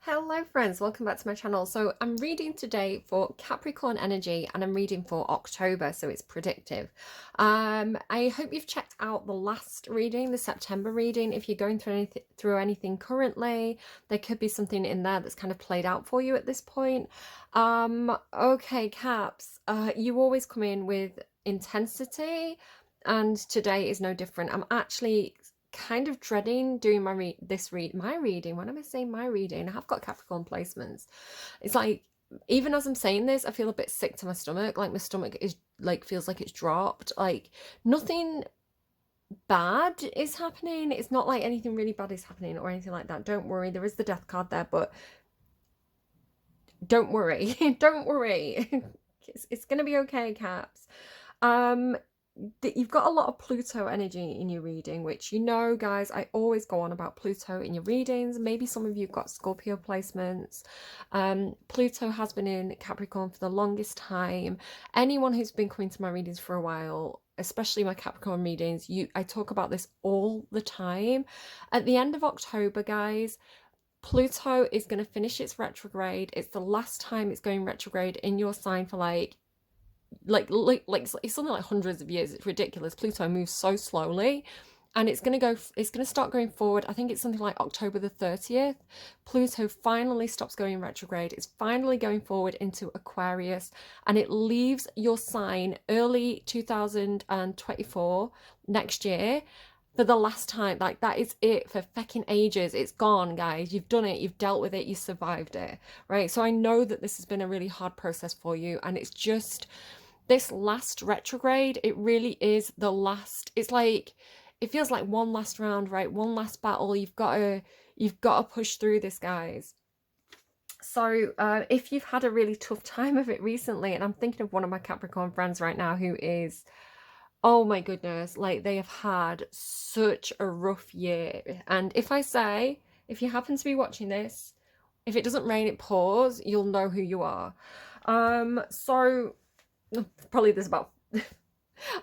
Hello friends, welcome back to my channel. So I'm reading today for Capricorn energy and I'm reading for October, so it's predictive. I hope you've checked out the last reading, the September reading. If you're going through anything currently, there could be something in there that's kind of played out for you at this point. Okay, Caps, you always come in with intensity and today is no different. I'm actually kind of dreading doing my reading. When am I saying my reading? I have got Capricorn placements. It's like, even as I'm saying this, I feel a bit sick to my stomach. Like my stomach is like feels like it's dropped. Like nothing bad is happening. It's not like anything really bad is happening or anything like that. Don't worry. There is the death card there, but don't worry. Don't worry. It's gonna be okay, Caps. Um, you've got a lot of Pluto energy in your reading, which guys, I always go on about Pluto in your readings. Maybe some of you got Scorpio placements. Pluto has been in Capricorn for the longest time. Anyone who's been coming to my readings for a while, especially my Capricorn readings, I talk about this all the time. At the end of October, guys, Pluto is going to finish its retrograde. It's the last time it's going retrograde in your sign for it's something like hundreds of years. It's ridiculous. Pluto moves so slowly, and it's going to start going forward. I think it's something like October the 30th. Pluto finally stops going retrograde. It's finally going forward into Aquarius, and it leaves your sign early 2024, next year, for the last time. Like, that is it for fecking ages. It's gone, guys. You've done it. You've dealt with it. You survived it, right? So I know that this has been a really hard process for you, and it's just this last retrograde. It really is the last. It's like, it feels like one last round, right? One last battle. You've got to push through this, guys. So if you've had a really tough time of it recently, and I'm thinking of one of my Capricorn friends right now who is, oh my goodness, like, they have had such a rough year. And if you happen to be watching this, if it doesn't rain, it pours, you'll know who you are. So probably there's about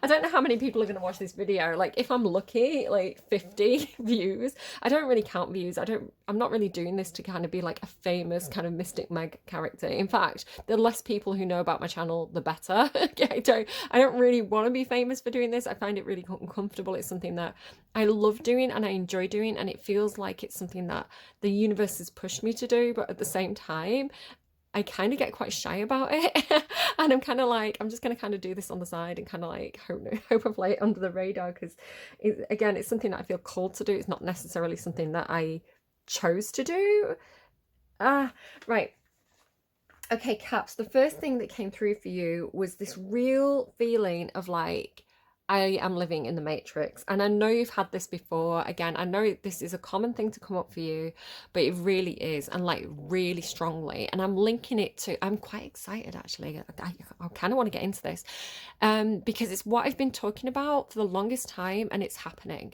I don't know how many people are going to watch this video. Like, if I'm lucky, like 50 views. I don't really count views. I'm not really doing this to kind of be like a famous kind of Mystic Meg character. In fact, the less people who know about my channel, the better. I don't really want to be famous for doing this. I find it really uncomfortable. It's something that I love doing and I enjoy doing, and it feels like it's something that the universe has pushed me to do. But at the same time, I kind of get quite shy about it. And I'm kind of like, I'm just going to kind of do this on the side and kind of like hope I play it under the radar, because again, it's something that I feel called to do. It's not necessarily something that I chose to do. Right. Okay, Caps, the first thing that came through for you was this real feeling of like, I am living in the Matrix. And I know you've had this before. Again, I know this is a common thing to come up for you, but it really is, and like really strongly. And I'm linking it to, I'm quite excited actually. I kind of want to get into this because it's what I've been talking about for the longest time, and it's happening.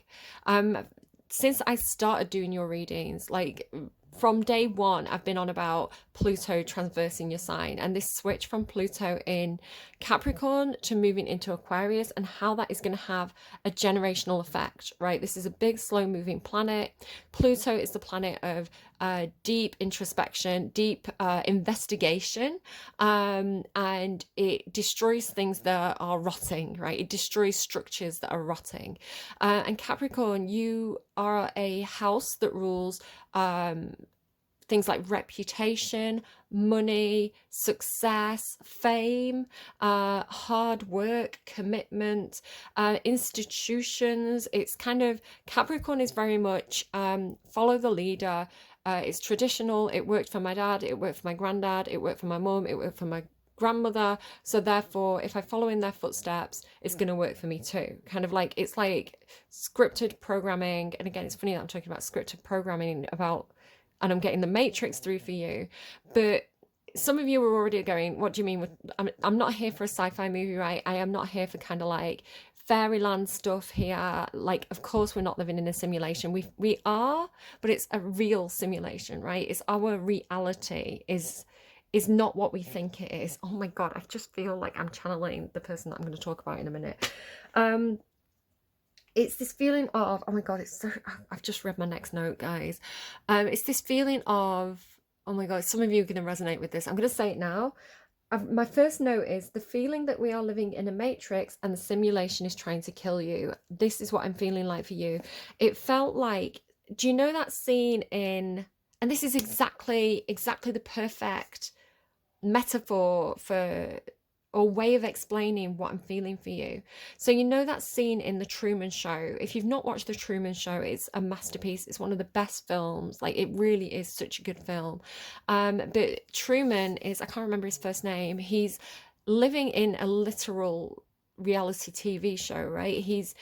Since I started doing your readings, like from day one, I've been on about Pluto transversing your sign, and this switch from Pluto in Capricorn to moving into Aquarius, and how that is going to have a generational effect, right? This is a big, slow moving planet. Pluto is the planet of deep introspection, deep investigation, and it destroys things that are rotting, right? It destroys structures that are rotting. And Capricorn, you are a house that rules things like reputation, money, success, fame, hard work, commitment, institutions. It's kind of, Capricorn is very much follow the leader. It's traditional. It worked for my dad. It worked for my granddad. It worked for my mum. It worked for my grandmother. So therefore, if I follow in their footsteps, it's going to work for me too. Kind of like, it's like scripted programming. And again, it's funny that I'm talking about scripted programming and I'm getting the Matrix through for you. But some of you are already going, what do you mean with, I'm not here for a sci-fi movie, right? I am not here for kind of like fairyland stuff here. Like, of course we're not living in a simulation. We are, but it's a real simulation, right? It's our reality is not what we think it is. Oh my God, I just feel like I'm channeling the person that I'm going to talk about in a minute. It's this feeling of, oh my God, I've just read my next note, guys. It's this feeling of oh my God, some of you are going to resonate with this. I'm going to say it now. My first note is the feeling that we are living in a matrix and the simulation is trying to kill you. This is what I'm feeling like for you. It felt like, do you know that scene in, and this is exactly the perfect metaphor for or way of explaining what I'm feeling for you. So you know that scene in The Truman Show. If you've not watched The Truman Show, it's a masterpiece. It's one of the best films. Like, it really is such a good film. But Truman is, I can't remember his first name. He's living in a literal reality TV show, right? He's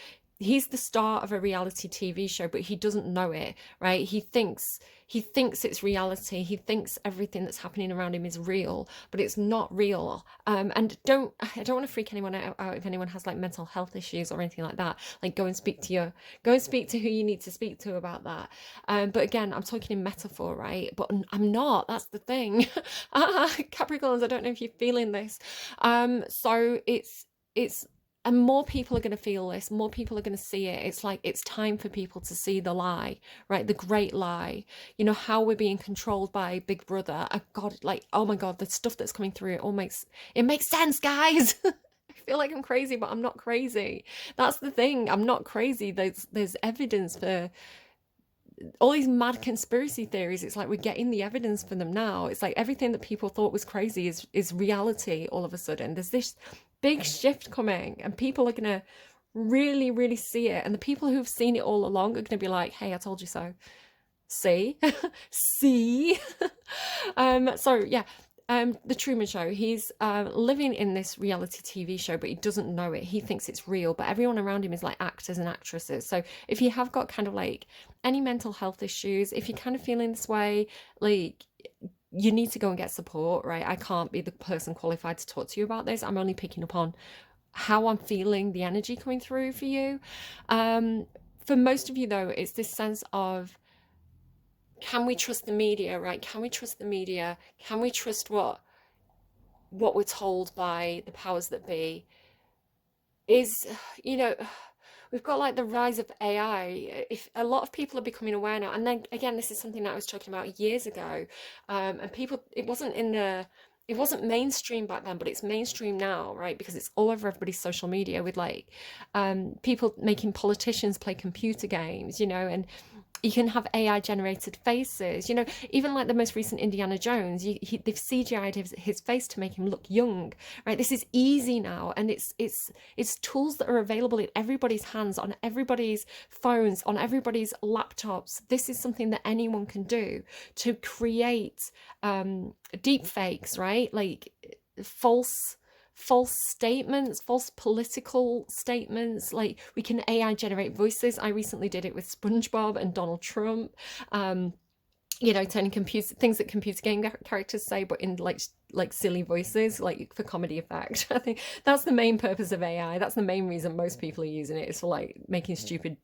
the star of a reality TV show, but he doesn't know it, right? He thinks it's reality. He thinks everything that's happening around him is real, but it's not real. And I don't want to freak anyone out if anyone has like mental health issues or anything like that. Like, go and speak to who you need to speak to about that. But again, I'm talking in metaphor, right? But I'm not. That's the thing. Capricorns, I don't know if you're feeling this. So it's and more people are going to feel this, more people are going to see it. It's like, it's time for people to see the lie, right? The great lie, you know, how we're being controlled by Big Brother. God, like, oh my God, the stuff that's coming through, it makes sense, guys. I feel like I'm crazy, but I'm not crazy. That's the thing. I'm not crazy. There's evidence for all these mad conspiracy theories. It's like we're getting the evidence for them now. It's like everything that people thought was crazy is reality all of a sudden. There's this big shift coming and people are going to really, really see it. And the people who've seen it all along are going to be like, hey, I told you so. See? See? So yeah, The Truman Show. He's living in this reality TV show, but he doesn't know it. He thinks it's real, but everyone around him is like actors and actresses. So if you have got kind of like any mental health issues, if you're kind of feeling this way, like, you need to go and get support, right? I can't be the person qualified to talk to you about this. I'm only picking up on how I'm feeling, the energy coming through for you. For most of you though, it's this sense of, can we trust the media, right? Can we trust the media? Can we trust what we're told by the powers that be? Is, you know, we've got like the rise of AI. If a lot of people are becoming aware now, and then again, this is something that I was talking about years ago, and people, it wasn't mainstream back then, but it's mainstream now, right? Because it's all over everybody's social media with like people making politicians play computer games, you know, and you can have AI generated faces, you know, even like the most recent Indiana Jones, they've CGI'd his face to make him look young, right? This is easy now, and it's tools that are available in everybody's hands, on everybody's phones, on everybody's laptops. This is something that anyone can do to create deep fakes, right? Like false statements, false political statements. Like, we can AI generate voices. I recently did it with SpongeBob and Donald Trump. You know, turning things that computer game characters say, but in like silly voices, like for comedy effect. I think that's the main purpose of AI. That's the main reason most people are using it, is for like making stupid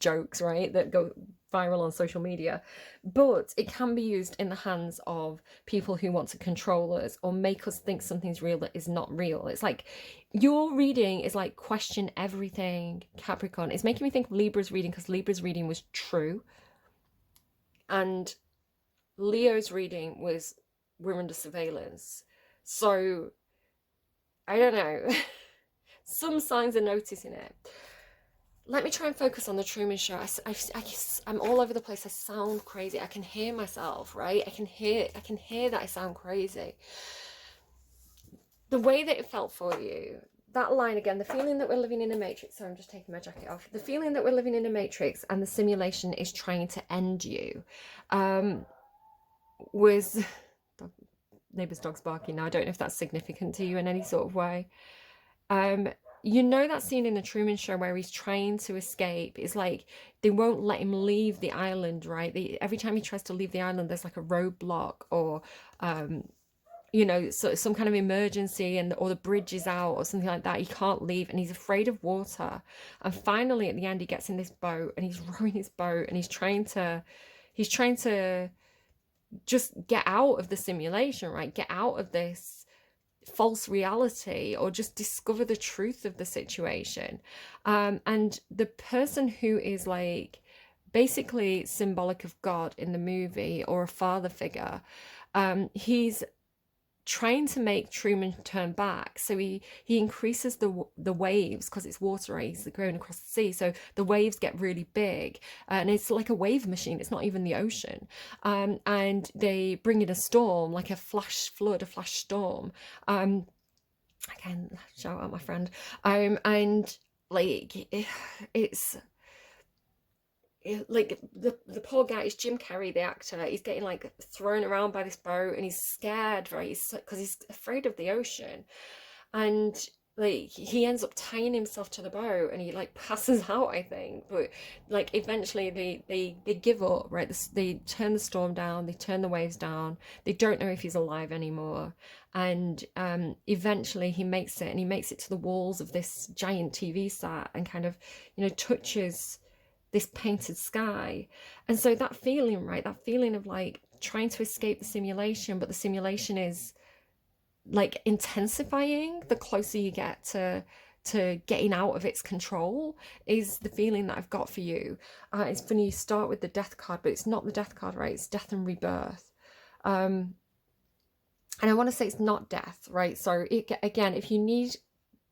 jokes, right, that go viral on social media. But it can be used in the hands of people who want to control us or make us think something's real that is not real. It's like, your reading is like question everything, Capricorn. It's making me think of Libra's reading, because Libra's reading was true, and Leo's reading was we're under surveillance. So I don't know. Some signs are noticing it. Let me try and focus on The Truman Show. I'm all over the place. I sound crazy. I can hear myself, right? I can hear that I sound crazy. The way that it felt for you, that line again, the feeling that we're living in a matrix. Sorry, I'm just taking my jacket off. The feeling that we're living in a matrix and the simulation is trying to end you, was neighbour's dog's barking now. I don't know if that's significant to you in any sort of way. You know that scene in The Truman Show where he's trying to escape? It's like they won't let him leave the island, right? Every time he tries to leave the island, there's like a roadblock, or you know, so some kind of emergency, or the bridge is out or something like that. He can't leave, and he's afraid of water. And finally, at the end, he gets in this boat and he's rowing his boat, and he's trying to just get out of the simulation, right? Get out of this false reality, or just discover the truth of the situation. And the person who is like basically symbolic of God in the movie, or a father figure. He's trying to make Truman turn back, so he increases the waves, because it's water, right? He's going across the sea, so the waves get really big, and it's like a wave machine. It's not even the ocean. And they bring in a storm, like a flash flood, a flash storm. Again, shout out my friend. And like it's like the poor guy is Jim Carrey, the actor. He's getting like thrown around by this boat, and he's scared, right? Because he's afraid of the ocean, and like he ends up tying himself to the boat, and he like passes out, I think. But like eventually they give up, right? They turn the storm down, they turn the waves down. They don't know if he's alive anymore, and eventually he makes it, and he makes it to the walls of this giant TV set, and kind of, you know, touches this painted sky. And so that feeling, right, that feeling of like trying to escape the simulation, but the simulation is like intensifying the closer you get to getting out of its control, is the feeling that I've got for you. It's funny, you start with the death card, but it's not the death card, right? It's death and rebirth. And I want to say it's not death, right? So again, if you need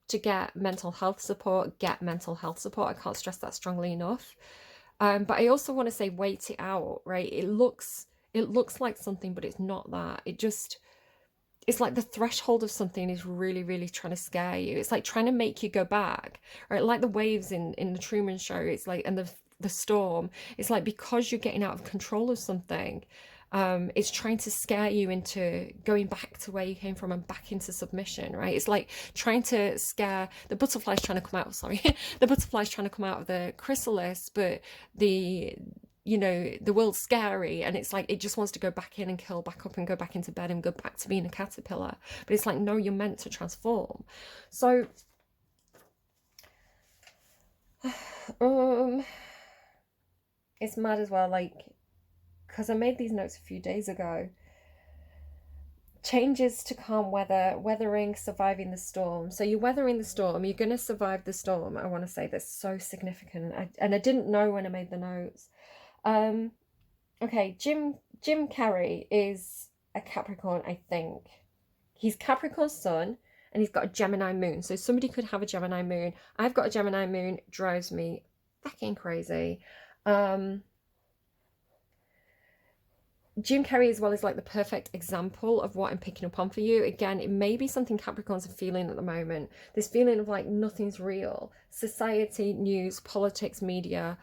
to get mental health support, get mental health support. I can't stress that strongly enough. But I also want to say wait it out, right? It looks like something, but it's not that. It's like the threshold of something is really, really trying to scare you. It's like trying to make you go back, right? Like the waves in the Truman Show. It's like, and the storm. It's like, because you're getting out of control of something, it's trying to scare you into going back to where you came from and back into submission, right? It's like trying to scare the butterflies trying to come out. Sorry, the butterflies trying to come out of the chrysalis, but the world's scary, and it's like it just wants to go back in and curl back up and go back into bed and go back to being a caterpillar. But it's like, no, you're meant to transform. So it's mad as well, like, because I made these notes a few days ago. Changes to calm weather, weathering, surviving the storm. So you're weathering the storm, you're going to survive the storm. I want to say that's so significant. And I didn't know when I made the notes. Okay, Jim Carrey is a Capricorn, I think. He's Capricorn's sun, and he's got a Gemini moon. So somebody could have a Gemini moon. I've got a Gemini moon, drives me fucking crazy. Jim Carrey as well is like the perfect example of what I'm picking up on for you. Again, it may be something Capricorns are feeling at the moment. This feeling of like nothing's real. Society, news, politics, media,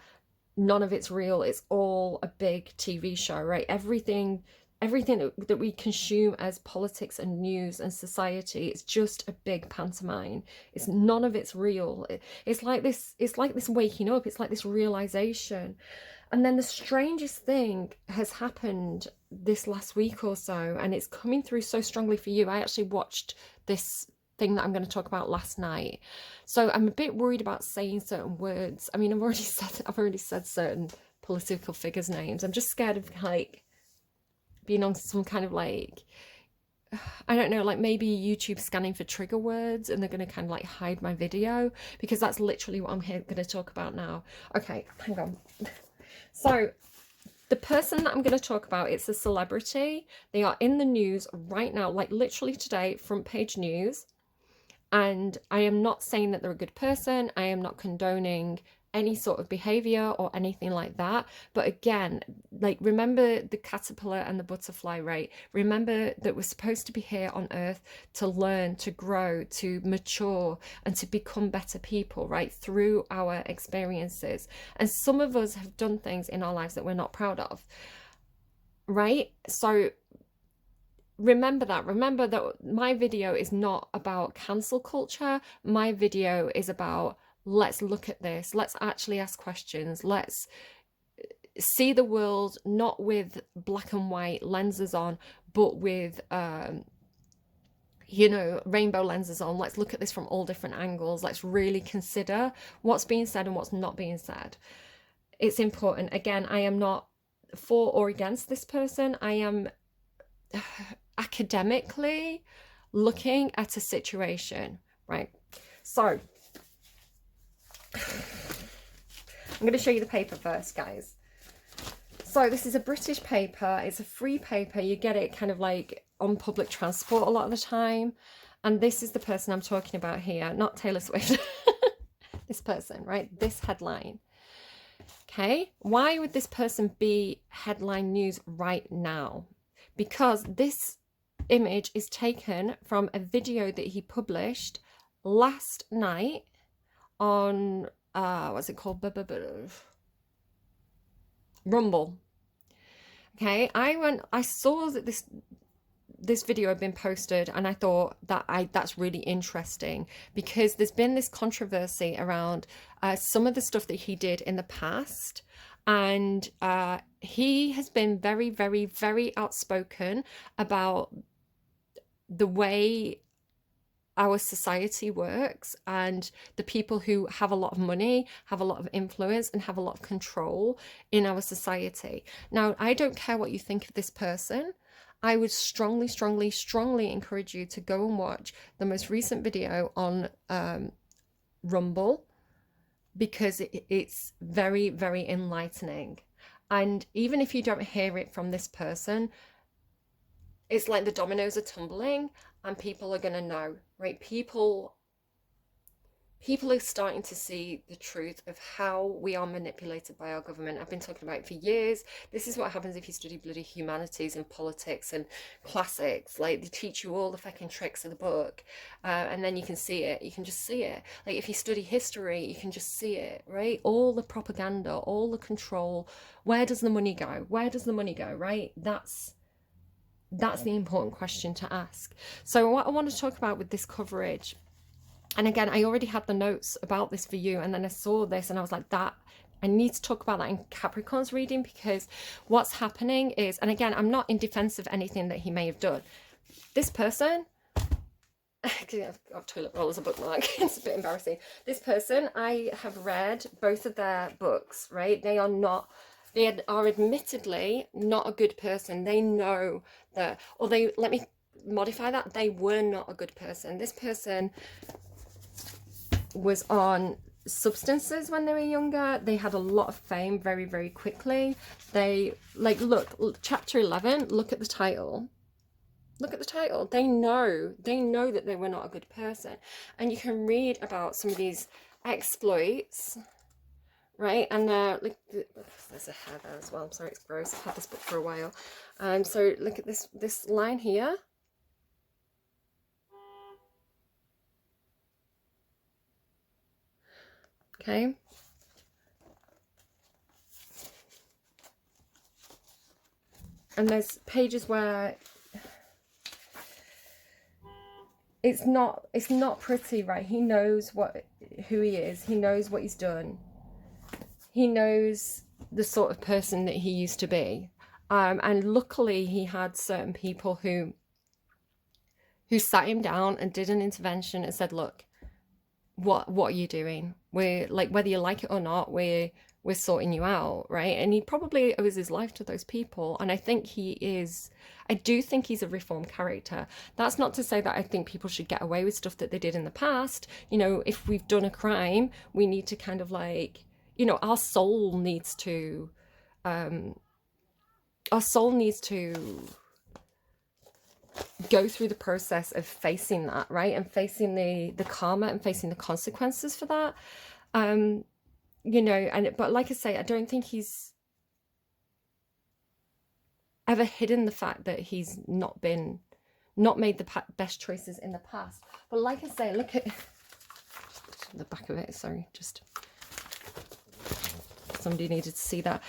none of it's real. It's all a big TV show, right? Everything that we consume as politics and news and society, it's just a big pantomime. It's none of it's real. It's like this waking up. It's like this realization. And then the strangest thing has happened this last week or so, and it's coming through so strongly for you. I actually watched this thing that I'm going to talk about last night. So I'm a bit worried about saying certain words. I mean, I've already said certain political figures' names. I'm just scared of like being on some kind of like, I don't know, like maybe YouTube scanning for trigger words, and they're going to kind of like hide my video, because that's literally what I'm here going to talk about now. Okay, hang on. So the person that I'm going to talk about, it's a celebrity. They are in the news right now, like literally today, front page news. And I am not saying that they're a good person. I am not condoning any sort of behavior or anything like that. But again, like, remember the caterpillar and the butterfly, right? Remember that we're supposed to be here on earth to learn, to grow, to mature, and to become better people, right? Through our experiences. And some of us have done things in our lives that we're not proud of, right? So remember that my video is not about cancel culture. My video is about, let's look at this. Let's actually ask questions. Let's see the world not with black and white lenses on, but with, rainbow lenses on. Let's look at this from all different angles. Let's really consider what's being said and what's not being said. It's important. Again, I am not for or against this person. I am academically looking at a situation, right? So I'm going to show you the paper first, guys. So this is a British paper. It's a free paper. You get it kind of like on public transport a lot of the time. And this is the person I'm talking about here, not Taylor Swift. This person, right? This headline. Okay. Why would this person be headline news right now? Because this image is taken from a video that he published last night on what's it called? Rumble. Okay, I saw that this video had been posted, and I thought that that's really interesting because there's been this controversy around some of the stuff that he did in the past, and he has been very, very, very outspoken about the way our society works and the people who have a lot of money, have a lot of influence, and have a lot of control in our society. Now, I don't care what you think of this person. I would strongly, strongly, strongly encourage you to go and watch the most recent video on Rumble, because it's very, very enlightening. And even if you don't hear it from this person, it's like the dominoes are tumbling and people are going to know, right? People are starting to see the truth of how we are manipulated by our government. I've been talking about it for years. This is what happens if you study bloody humanities and politics and classics. Like, they teach you all the fucking tricks of the book, and then you can see it. You can just see it. Like, if you study history, you can just see it, right? All the propaganda, all the control. Where does the money go? Where does the money go, right? That's the important question to ask. So what I want to talk about with this coverage, and again, I already had the notes about this for you, and then I saw this and I was like, that I need to talk about that in Capricorn's reading, because what's happening is, and again, I'm not in defense of anything that he may have done. This person, I've got toilet roll as a bookmark. It's a bit embarrassing. This person, I have read both of their books, right? They are admittedly not a good person. They know that, or let me modify that, they were not a good person. This person was on substances when they were younger. They had a lot of fame very, very quickly. They, like, look, chapter 11, look at the title. Look at the title. They know that they were not a good person. And you can read about some of these exploits, right? And like, there's a hair there as well. I'm sorry, it's gross. I've had this book for a while. So look at this line here. Okay. And there's pages where it's not pretty, right? He knows who he is. He knows what he's done. He knows the sort of person that he used to be. And luckily he had certain people who sat him down and did an intervention and said, look, what are you doing? We're like, whether you like it or not, we're sorting you out, right? And he probably owes his life to those people. And I do think he's a reformed character. That's not to say that I think people should get away with stuff that they did in the past. You know, if we've done a crime, we need to kind of like, you know, our soul needs to go through the process of facing that, right? And facing the karma and facing the consequences for that. You know, but like I say, I don't think he's ever hidden the fact that he's not made the best choices in the past. But like I say, look at the back of it. Sorry, just somebody needed to see that.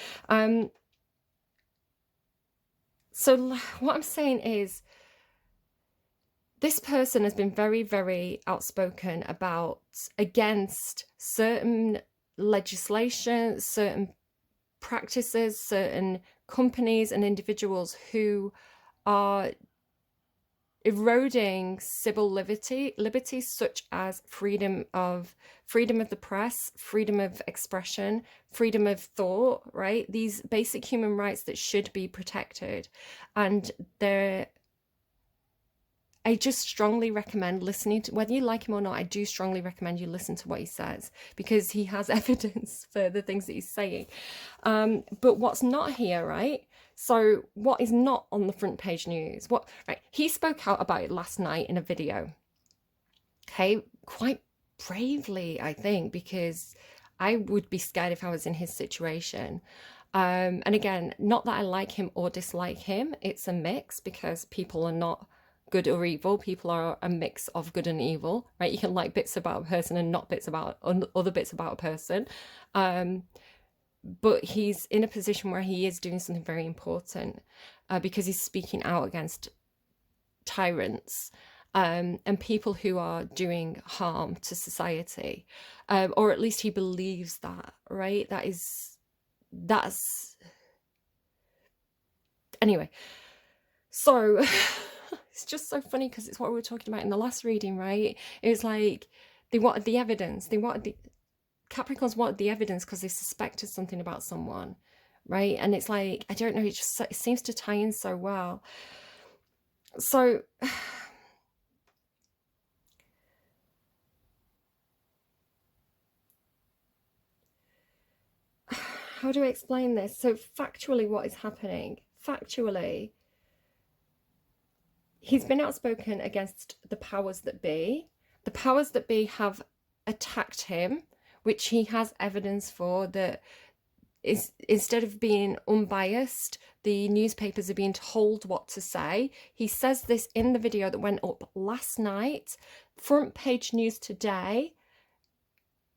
So what I'm saying is, this person has been very, very outspoken against certain legislation, certain practices, certain companies and individuals who are eroding civil liberties such as freedom of the press, freedom of expression, freedom of thought, right? These basic human rights that should be protected. And I just strongly recommend listening to, whether you like him or not, I do strongly recommend you listen to what he says, because he has evidence for the things that he's saying. But what's not here, right? So what is not on the front page news? Right? He spoke out about it last night in a video. Okay, quite bravely, I think, because I would be scared if I was in his situation. And again, not that I like him or dislike him, it's a mix, because people are not good or evil. People are a mix of good and evil, right? You can like bits about a person and not bits about other bits about a person. But he's in a position where he is doing something very important, because he's speaking out against tyrants, and people who are doing harm to society, or at least he believes that, right? That's anyway. So it's just so funny, because it's what we were talking about in the last reading, right? It was like they wanted the evidence. Capricorns wanted the evidence because they suspected something about someone, right? And it's like, I don't know, it seems to tie in so well. So how do I explain this? So factually, what is happening? Factually, he's been outspoken against the powers that be. The powers that be have attacked him, which he has evidence for, that is, instead of being unbiased, the newspapers are being told what to say. He says this in the video that went up last night. Front page news today.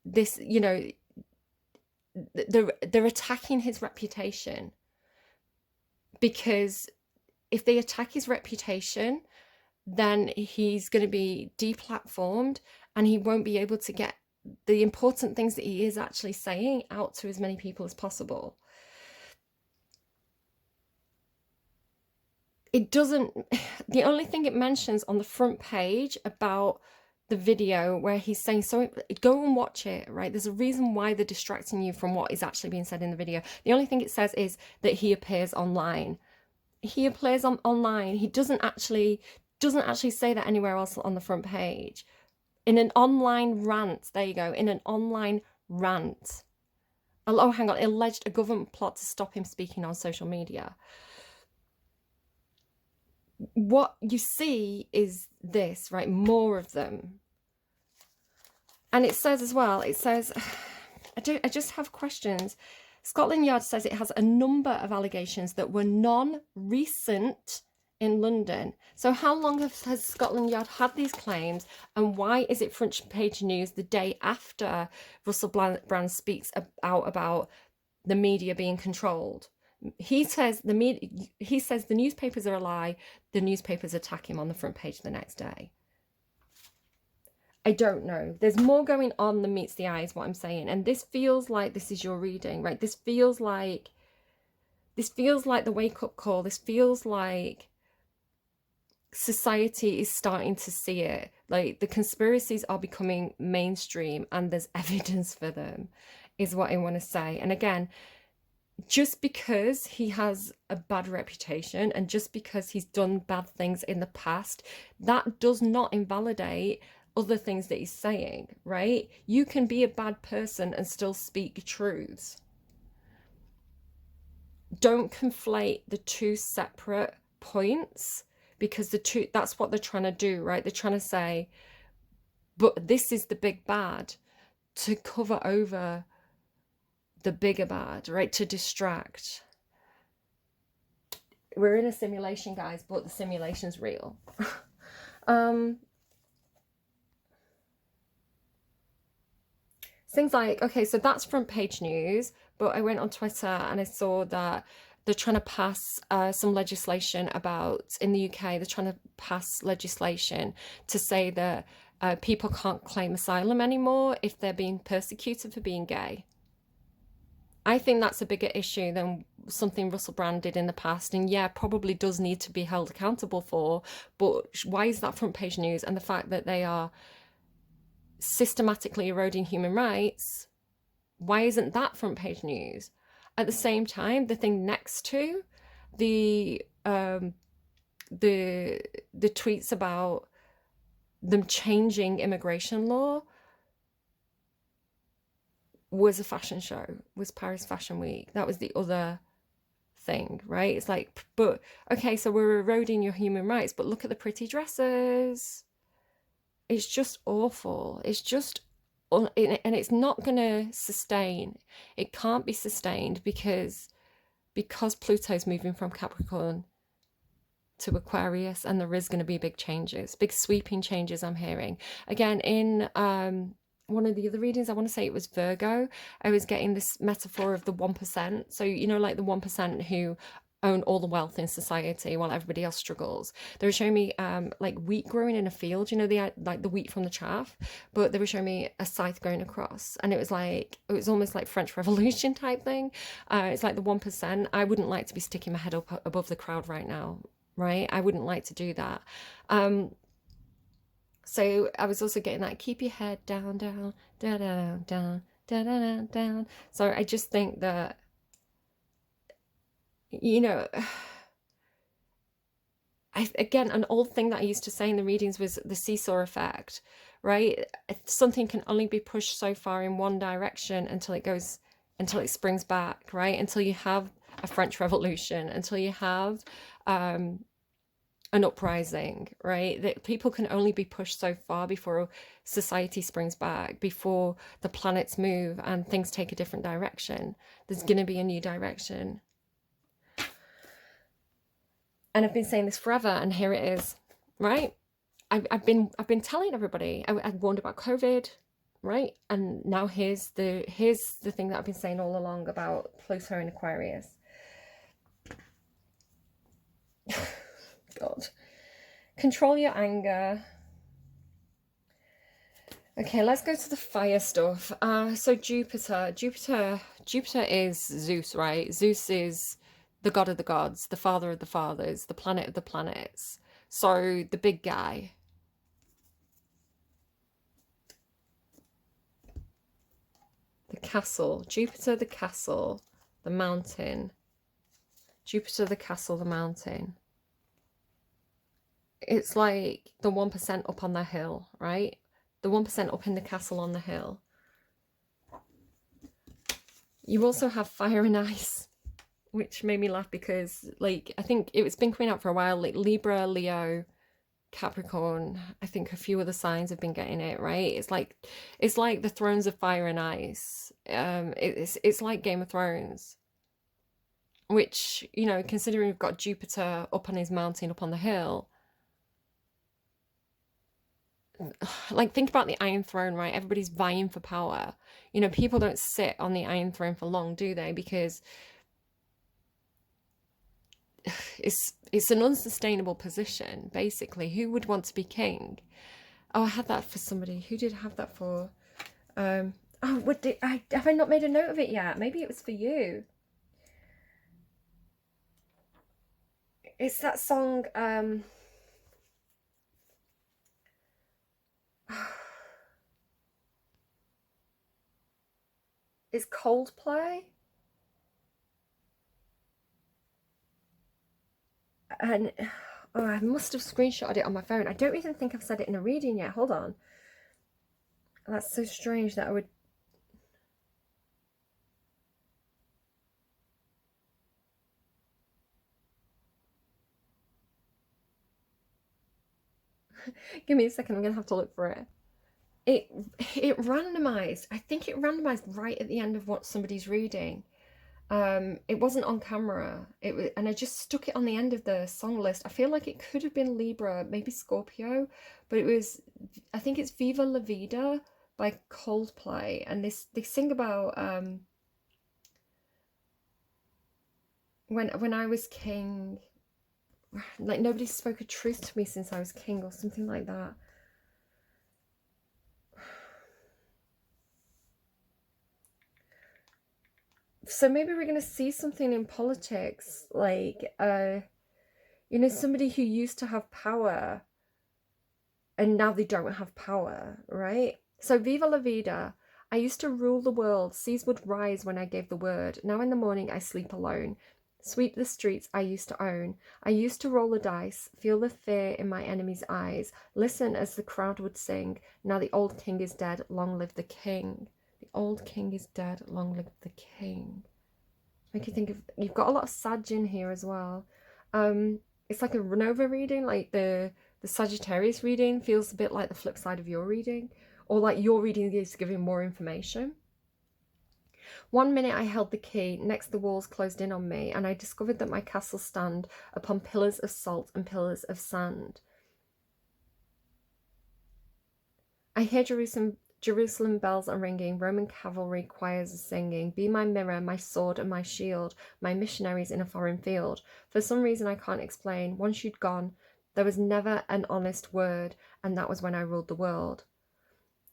This, you know, they're attacking his reputation, because if they attack his reputation, then he's going to be deplatformed, and he won't be able to get the important things that he is actually saying out to as many people as possible. It doesn't, the only thing it mentions on the front page about the video where he's saying, so go and watch it, right? There's a reason why they're distracting you from what is actually being said in the video. The only thing it says is that he appears online. He appears online. He doesn't actually say that anywhere else on the front page. In an online rant, there you go, in an online rant. Oh, hang on, alleged a government plot to stop him speaking on social media. What you see is this, right? More of them. And it says as well, it says, I just have questions. Scotland Yard says it has a number of allegations that were non-recent in London. So how long has Scotland Yard had these claims, and why is it front page news the day after Russell Brand speaks out about the media being controlled? He says the newspapers are a lie. The newspapers attack him on the front page the next day. I don't know. There's more going on than meets the eye, is what I'm saying. And this feels like this is your reading, right? This feels like the wake-up call. This feels like society is starting to see it. Like the conspiracies are becoming mainstream, and there's evidence for them, is what I want to say. And again, just because he has a bad reputation, and just because he's done bad things in the past, that does not invalidate other things that he's saying, right? You can be a bad person and still speak truths. Don't conflate the two separate points, because that's what they're trying to do, right? They're trying to say, but this is the big bad, to cover over the bigger bad, right? To distract. We're in a simulation, guys, but the simulation's real. Things like, okay, so that's front page news, but I went on Twitter and I saw that they're trying to pass some legislation about, in the UK, they're trying to pass legislation to say that people can't claim asylum anymore if they're being persecuted for being gay. I think that's a bigger issue than something Russell Brand did in the past, and yeah, probably does need to be held accountable for, but why is that front page news? And the fact that they are systematically eroding human rights, why isn't that front page news? At the same time, the thing next to the the tweets about them changing immigration law was a fashion show, was Paris Fashion Week. That was the other thing, right? It's like, but okay, so we're eroding your human rights, but look at the pretty dresses. It's just awful. It's just, and it's not going to sustain. It can't be sustained because Pluto's moving from Capricorn to Aquarius, and there is going to be big changes, big sweeping changes. I'm hearing again in one of the other readings, I want to say it was Virgo, I was getting this metaphor of the 1%. So, you know, like the 1% who own all the wealth in society while everybody else struggles. They were showing me like wheat growing in a field, you know, like the wheat from the chaff, but they were showing me a scythe going across, and it was almost like French Revolution type thing. It's like the 1%. I wouldn't like to be sticking my head up above the crowd right now, right? I wouldn't like to do that. So I was also getting that, keep your head down, down, down, down, down, down, down, down. So I just think that, you know, again, an old thing that I used to say in the readings was the seesaw effect, right? Something can only be pushed so far in one direction until it springs back, right? Until you have a French Revolution, until you have an uprising, right? That people can only be pushed so far before society springs back, before the planets move and things take a different direction. There's going to be a new direction. And I've been saying this forever, and here it is, right? I've been telling everybody. I warned about COVID, right? And now here's the thing that I've been saying all along about Pluto in Aquarius. God. Control your anger. Okay, let's go to the fire stuff. So Jupiter is Zeus, right? Zeus is the god of the gods, the father of the fathers, the planet of the planets. So the big guy. The castle. Jupiter, the castle, the mountain. Jupiter, the castle, the mountain. It's like the 1% up on the hill, right? The 1% up in the castle on the hill. You also have fire and ice, which made me laugh because, like, I think it's been coming out for a while, like Libra, Leo, Capricorn, I think a few other signs have been getting it, right? It's like the thrones of fire and ice. It's like Game of Thrones, which, you know, considering we've got Jupiter up on his mountain, up on the hill, like, think about the Iron Throne, right? Everybody's vying for power. You know, people don't sit on the Iron Throne for long, do they? Because it's an unsustainable position, basically. Who would want to be king? Oh, I had that for somebody. Who did I have that for? Oh, have I not made a note of it yet? Maybe it was for you. It's that song, it's Coldplay. And oh, I must have screenshotted it on my phone. I don't even think I've said it in a reading yet. Hold on. That's so strange that I would... Give me a second, I'm going to have to look for it. It randomized. I think it randomized right at the end of what somebody's reading. It wasn't on camera. It was, and I just stuck it on the end of the song list. I feel like it could have been Libra, maybe Scorpio, but it was, I think it's Viva La Vida by Coldplay, and they sing about when I was king, like nobody spoke a truth to me since I was king, or something like that. So maybe we're going to see something in politics, like, you know, somebody who used to have power and now they don't have power, right? So Viva la vida. I used to rule the world. Seas would rise when I gave the word. Now in the morning I sleep alone. Sweep the streets I used to own. I used to roll the dice, feel the fear in my enemies' eyes, listen as the crowd would sing. Now the old king is dead, long live the king. The old king is dead, long live the king. Make you think of, you've got a lot of Sag in here as well. It's like a run-over reading, like the Sagittarius reading feels a bit like the flip side of your reading, or like your reading is giving more information. 1 minute I held the key, next the walls closed in on me, and I discovered that my castle stand upon pillars of salt and pillars of sand. I hear Jerusalem bells are ringing, Roman cavalry choirs are singing. Be my mirror, my sword and my shield, my missionaries in a foreign field. For some reason I can't explain, once you'd gone, there was never an honest word, and that was when I ruled the world.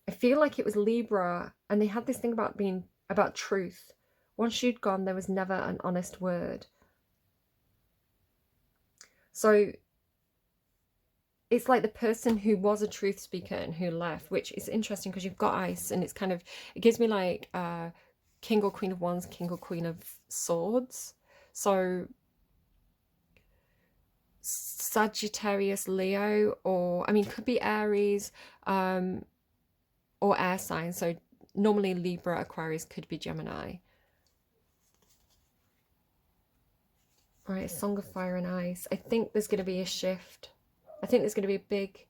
I feel like it was Libra, and they had this thing about being about truth. Once you'd gone, there was never an honest word. So it's like the person who was a truth speaker and who left, which is interesting because you've got ice, and it's kind of, it gives me like King or Queen of Wands, King or Queen of Swords. So Sagittarius, Leo, or I mean, could be Aries, or air signs. So normally Libra, Aquarius, could be Gemini. All right, Song of Fire and Ice. I think there's going to be a shift. I think there's going to be a big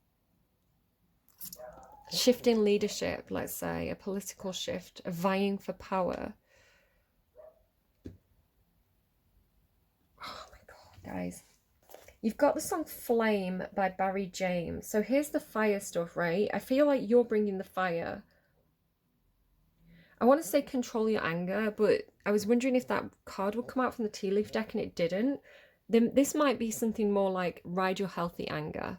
shift in leadership, let's say, a political shift, a vying for power. Oh my God, guys. You've got the song Flame by Barry James. So here's the fire stuff, right? I feel like you're bringing the fire. I want to say control your anger, but I was wondering if that card would come out from the tea leaf deck and it didn't. Then this might be something more like ride your healthy anger,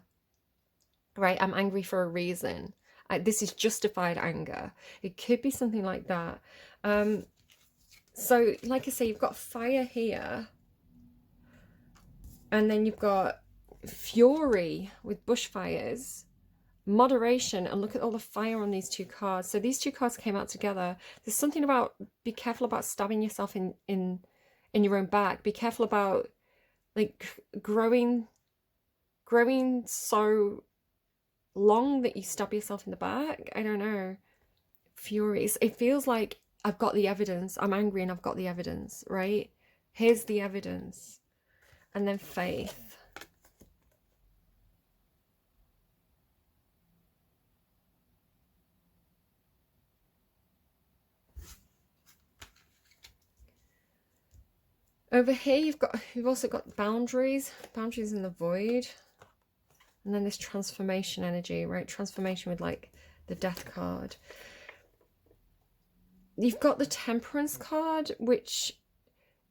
right? I'm angry for a reason. This is justified anger. It could be something like that. So like I say, you've got fire here. And then you've got fury with bushfires. Moderation, and look at all the fire on these two cards. So these two cards came out together. There's something about, be careful about stabbing yourself in your own back. Be careful about like growing so long that you stab yourself in the back. I don't know. Furies. It feels like I've got the evidence. I'm angry and I've got the evidence, right? Here's the evidence. And then faith. Over here, you've also got boundaries in the void. And then this transformation energy, right? Transformation with like the death card. You've got the temperance card, which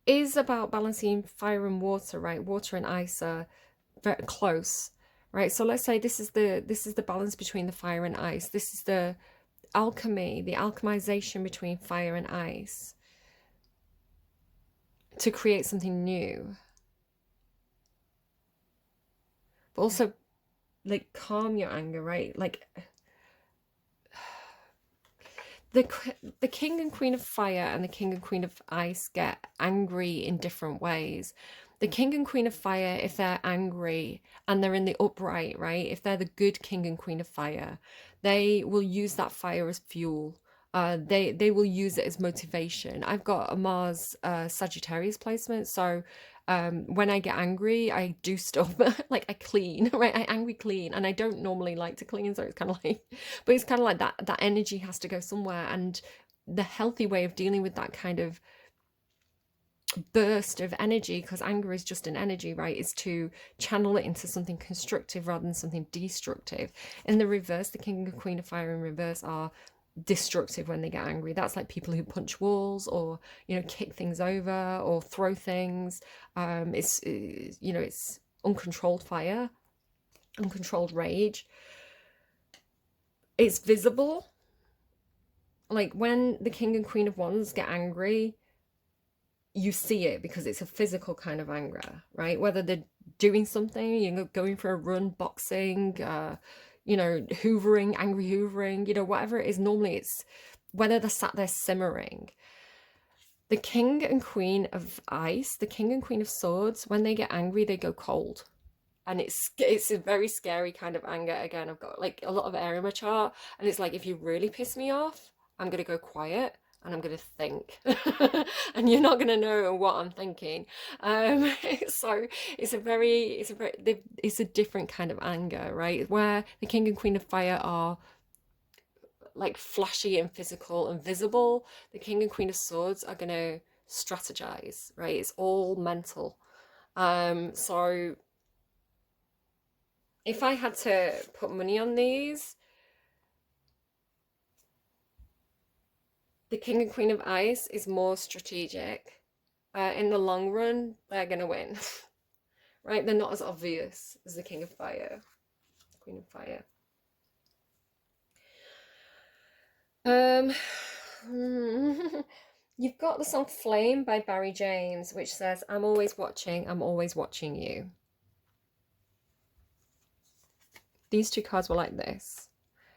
is about balancing fire and water, right? Water and ice are very close, right? So let's say this is the balance between the fire and ice. This is the alchemy, the alchemization between fire and ice, to create something new, but also like calm your anger, right? Like the king and queen of fire and the king and queen of ice get angry in different ways. The king and queen of fire, if they're angry and they're in the upright, right? If they're the good king and queen of fire, they will use that fire as fuel. They will use it as motivation. I've got a Mars Sagittarius placement, so when I get angry, I do stuff like I clean, right? I angry clean, and I don't normally like to clean, so it's kind of like, but it's kind of like that energy has to go somewhere, and the healthy way of dealing with that kind of burst of energy, because anger is just an energy, right, is to channel it into something constructive rather than something destructive. In the reverse, the king and queen of fire in reverse are destructive when they get angry. That's like people who punch walls, or kick things over or throw things. It's uncontrolled fire, uncontrolled rage. It's visible. Like when the king and queen of wands get angry, you see it because it's a physical kind of anger, right? Whether they're doing something, going for a run, boxing, hoovering, angry hoovering, whatever it is. Normally it's whether they're sat there simmering. The king and queen of ice, the king and queen of swords, when they get angry, they go cold. And it's a very scary kind of anger. Again, I've got like a lot of air in my chart, and it's like, if you really piss me off, I'm gonna go quiet and I'm gonna think, and you're not gonna know what I'm thinking. Um, so it's a different kind of anger, right? Where the king and queen of fire are like flashy and physical and visible, the king and queen of swords are gonna strategize, right? It's all mental. So if I had to put money on these, the king and queen of ice is more strategic. In the long run, they're gonna win, right? They're not as obvious as the king of fire, queen of fire. You've got the song Flame by Barry James, which says, I'm always watching you. These two cards were like this.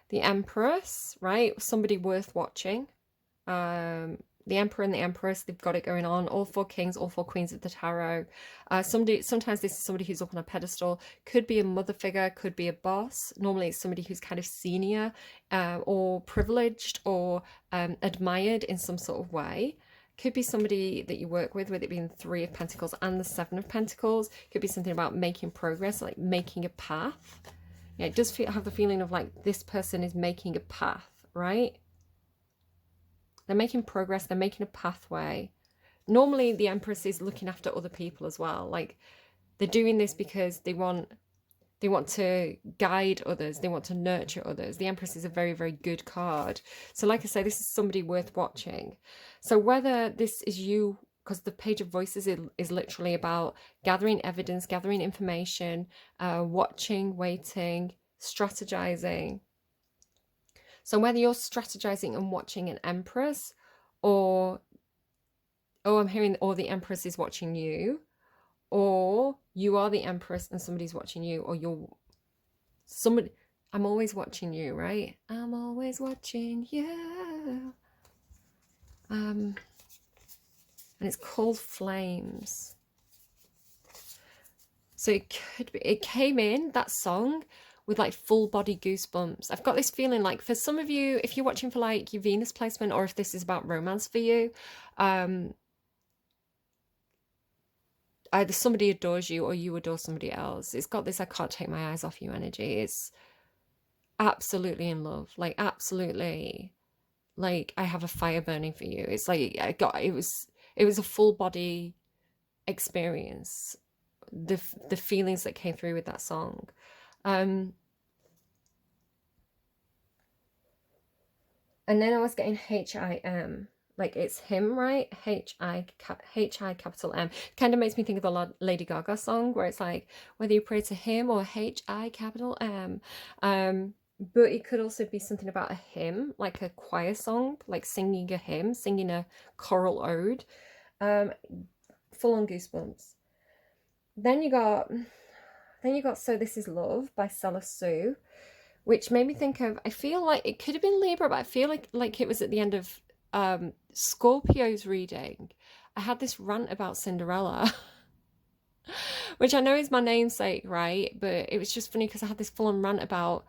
The Empress, right? Somebody worth watching. The Emperor and the Empress, they've got it going on. All four kings, all four queens of the tarot. Sometimes this is somebody who's up on a pedestal. Could be a mother figure, could be a boss. Normally it's somebody who's kind of senior or privileged or admired in some sort of way. Could be somebody that you work with it being 3 of Pentacles and the 7 of Pentacles. Could be something about making progress, like making a path. Yeah, it does have the feeling of like this person is making a path, right? They're making progress, they're making a pathway. Normally the Empress is looking after other people as well. Like they're doing this because they want to guide others, they want to nurture others. The Empress is a very, very good card. So like I say, this is somebody worth watching. So whether this is you, because the Page of Voices is literally about gathering evidence, gathering information, watching, waiting, strategizing. So whether you're strategizing and watching an Empress, or I'm hearing, or the Empress is watching you, or you are the Empress and somebody's watching you, or you're somebody. I'm always watching you, right? I'm always watching you. And it's called Flames. So it came in, that song, with like full body goosebumps. I've got this feeling like for some of you, if you're watching for like your Venus placement, or if this is about romance for you, either somebody adores you or you adore somebody else. It's got this I can't take my eyes off you energy. It's absolutely in love, like absolutely, like I have a fire burning for you. It's like it was a full body experience, the feelings that came through with that song. And then I was getting HIM, like it's him, right? H-I capital M. Kind of makes me think of the Lady Gaga song where it's like, whether you pray to him or H-I capital M. But it could also be something about a hymn, like a choir song, like singing a hymn, singing a choral ode. Full on goosebumps. Then you got So This Is Love by Stella Sue, which made me think of, I feel like it could have been Libra, but I feel like it was at the end of Scorpio's reading. I had this rant about Cinderella, which I know is my namesake, right? But it was just funny because I had this full-on rant about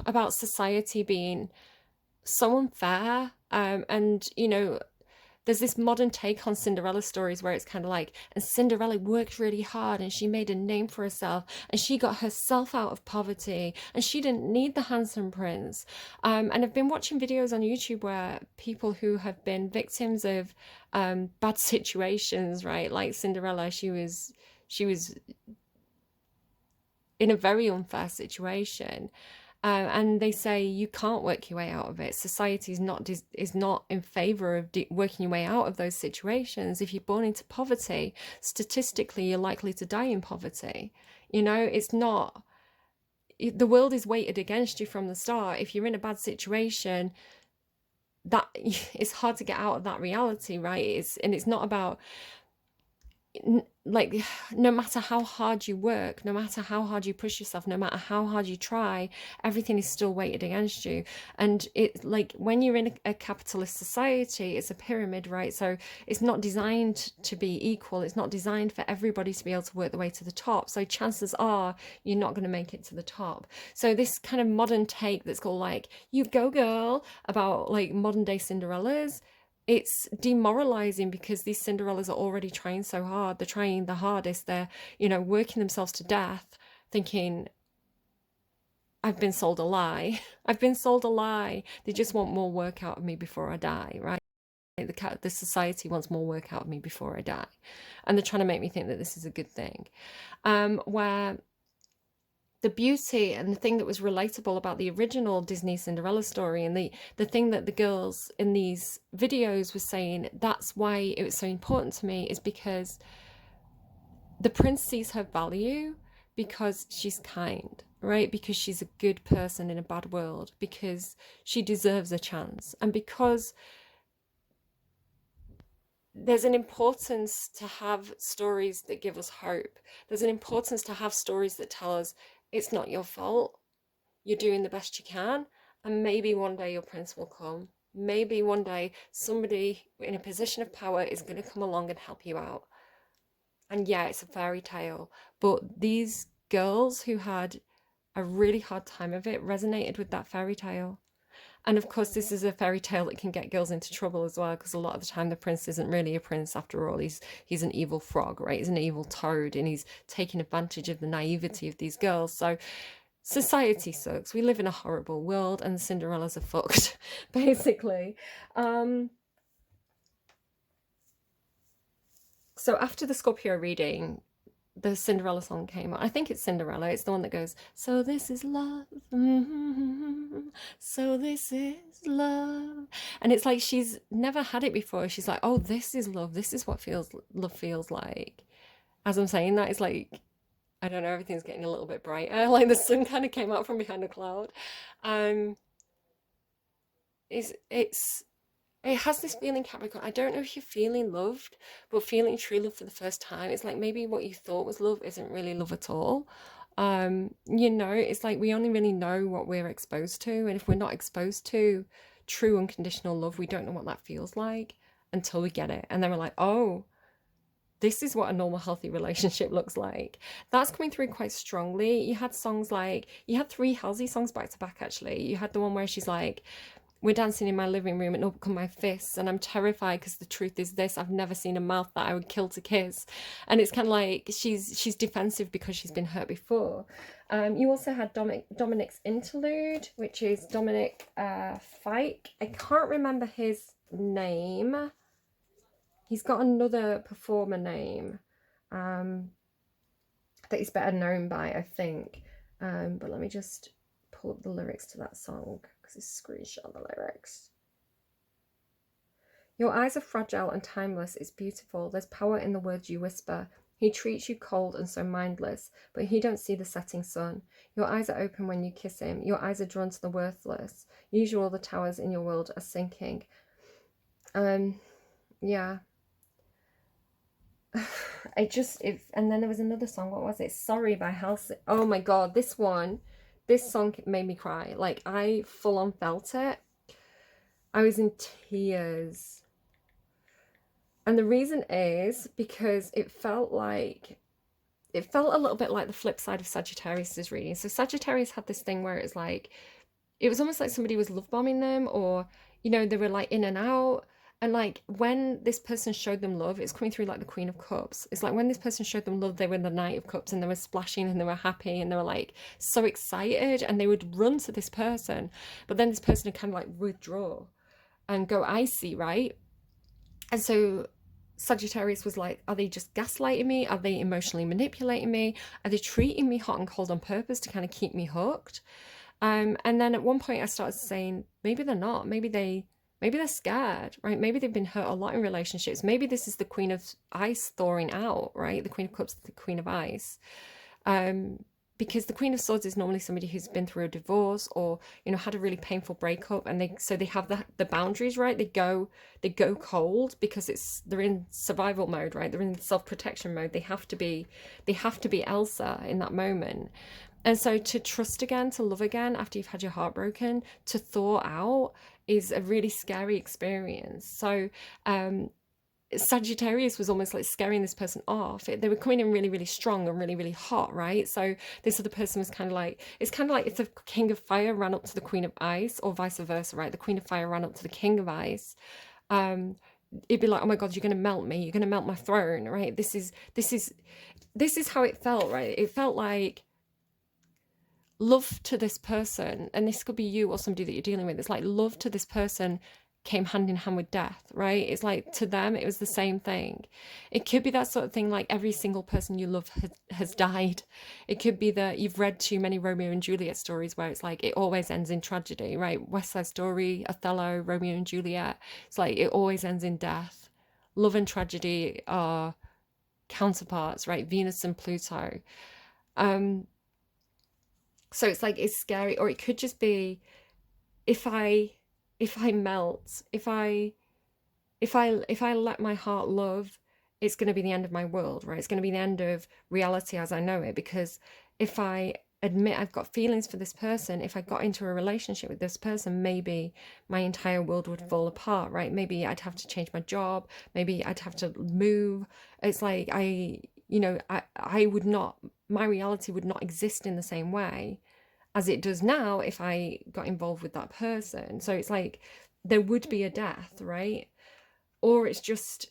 about society being so unfair, and you know, there's this modern take on Cinderella stories where it's kind of like, and Cinderella worked really hard and she made a name for herself and she got herself out of poverty and she didn't need the handsome prince. And I've been watching videos on YouTube where people who have been victims of bad situations, right? Like Cinderella, she was in a very unfair situation. And they say you can't work your way out of it. Society is not in favor of working your way out of those situations. If you're born into poverty, statistically, you're likely to die in poverty. You know, it's not, the world is weighted against you from the start. If you're in a bad situation, that it's hard to get out of that reality, right? It's not about, like, no matter how hard you work, no matter how hard you push yourself, no matter how hard you try, everything is still weighted against you. And it, like, when you're in a capitalist society, it's a pyramid, right? So it's not designed to be equal. It's not designed for everybody to be able to work their way to the top. So chances are you're not going to make it to the top. So this kind of modern take that's called like, you go girl, about like modern day Cinderellas, it's demoralizing because these Cinderellas are already trying so hard. They're trying the hardest. They're, working themselves to death, thinking, I've been sold a lie. I've been sold a lie. They just want more work out of me before I die, right? The society wants more work out of me before I die. And they're trying to make me think that this is a good thing. Where the beauty and the thing that was relatable about the original Disney Cinderella story, and the thing that the girls in these videos were saying, that's why it was so important to me, is because the prince sees her value because she's kind, right? Because she's a good person in a bad world, because she deserves a chance, and because there's an importance to have stories that give us hope. There's an importance to have stories that tell us it's not your fault. You're doing the best you can. And maybe one day your prince will come. Maybe one day somebody in a position of power is going to come along and help you out. And yeah, it's a fairy tale. But these girls who had a really hard time of it resonated with that fairy tale. And of course, this is a fairy tale that can get girls into trouble as well, because a lot of the time the prince isn't really a prince after all. He's an evil frog, right? He's an evil toad, and he's taking advantage of the naivety of these girls. So society sucks. We live in a horrible world, and the Cinderellas are fucked, basically. So after the Scorpio reading, the Cinderella song came on. I think it's Cinderella. It's the one that goes, so this is love. So this is love. And it's like she's never had it before. She's like, oh, this is love. This is what love feels like. As I'm saying that, it's like, I don't know, everything's getting a little bit brighter. Like the sun kind of came out from behind a cloud. Um, it's it has this feeling, Capricorn. I don't know if you're feeling loved, but feeling true love for the first time. It's like maybe what you thought was love isn't really love at all. It's like we only really know what we're exposed to. And if we're not exposed to true unconditional love, we don't know what that feels like until we get it. And then we're like, oh, this is what a normal, healthy relationship looks like. That's coming through quite strongly. You had three Halsey songs back to back, actually. You had the one where she's like, we're dancing in my living room and up come my fists, and I'm terrified because the truth is this: I've never seen a mouth that I would kill to kiss. And it's kind of like she's defensive because she's been hurt before. You also had Dominic's interlude, which is Dominic Fike. I can't remember his name. He's got another performer name that he's better known by, I think. But let me just pull up the lyrics to that song, because it's screenshot the lyrics. Your eyes are fragile and timeless. It's beautiful. There's power in the words you whisper. He treats you cold and so mindless, but he don't see the setting sun. Your eyes are open when you kiss him. Your eyes are drawn to the worthless. Usually the towers in your world are sinking. Yeah. And then there was another song. What was it? Sorry by Halsey. Oh my God, this song made me cry. Like, I full on felt it. I was in tears. And the reason is because it felt a little bit like the flip side of Sagittarius's reading. So Sagittarius had this thing where it was almost like somebody was love bombing them, or, they were like in and out. And like when this person showed them love, it's coming through like the Queen of Cups. It's like when this person showed them love, they were in the Knight of Cups, and they were splashing and they were happy and they were like so excited, and they would run to this person. But then this person would kind of like withdraw and go icy, right? And so Sagittarius was like, are they just gaslighting me? Are they emotionally manipulating me? Are they treating me hot and cold on purpose to kind of keep me hooked? And then at one point I started saying, maybe they're not. Maybe they're scared, right? Maybe they've been hurt a lot in relationships. Maybe this is the Queen of Ice thawing out, right? The Queen of Cups, the Queen of Ice. because the Queen of Swords is normally somebody who's been through a divorce, or had a really painful breakup, and they have the boundaries, right? They go cold because they're in survival mode, right? They're in self-protection mode. They have to be Elsa in that moment. And so to trust again, to love again after you've had your heart broken, to thaw out, is a really scary experience. So Sagittarius was almost like scaring this person off. They were coming in really, really strong and really, really hot, right? So this other person was kind of like, it's kind of like if the King of Fire ran up to the Queen of Ice, or vice versa, right? The Queen of Fire ran up to the King of Ice. It'd be like, oh my God, you're going to melt me. You're going to melt my throne, right? This is how it felt, right? It felt like love to this person, and this could be you or somebody that you're dealing with. It's like love to this person came hand in hand with death, right? It's like to them it was the same thing. It could be that sort of thing, like every single person you love has died. It could be that you've read too many Romeo and Juliet stories where it's like it always ends in tragedy, right? West Side Story, Othello, Romeo and Juliet, it's like it always ends in death. Love and tragedy are counterparts, right? Venus and Pluto. So it's like it's scary. Or it could just be, if I melt, if I let my heart love, it's going to be the end of my world, right? It's going to be the end of reality as I know it. Because if I admit I've got feelings for this person, if I got into a relationship with this person, maybe my entire world would fall apart, right? Maybe I'd have to change my job, maybe I'd have to move. It's like I would not, my reality would not exist in the same way as it does now if I got involved with that person. So it's like there would be a death, right? Or it's just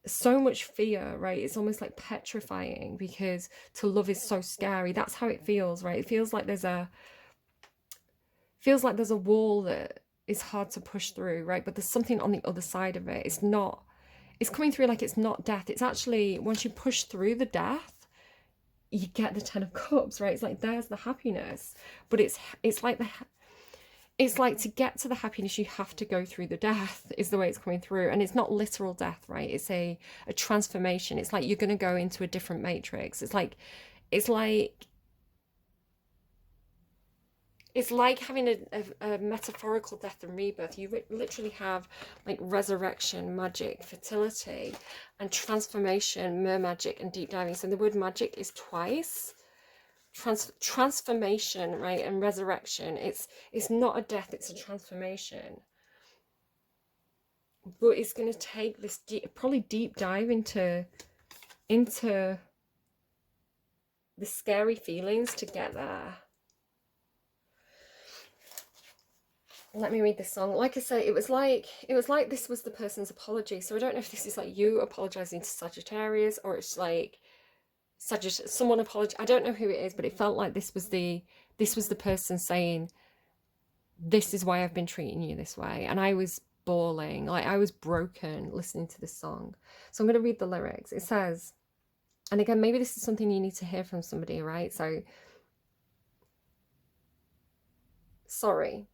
so much fear, right? It's almost like petrifying, because to love is so scary. That's how it feels, right? It feels like there's a wall that is hard to push through, right? But there's something on the other side of it. It's coming through like it's not death. It's actually, once you push through the death, you get the 10 of Cups, right? It's like there's the happiness, but it's like to get to the happiness you have to go through the death, is the way it's coming through. And it's not literal death, right? It's a transformation. It's like you're going to go into a different matrix. It's like having a metaphorical death and rebirth. You literally have like resurrection, magic, fertility, and transformation, mer magic, and deep diving. So the word magic is twice. Transformation, right, and resurrection. It's not a death, it's a transformation. But it's going to take this probably deep dive into the scary feelings to get there. Let me read this song. Like I say, it was like this was the person's apology. So I don't know if this is like you apologizing to Sagittarius, or it's like someone apologized. I don't know who it is, but it felt like this was the person saying, this is why I've been treating you this way. And I was bawling, like I was broken listening to this song. So I'm going to read the lyrics. It says, and again, maybe this is something you need to hear from somebody, right? So, sorry,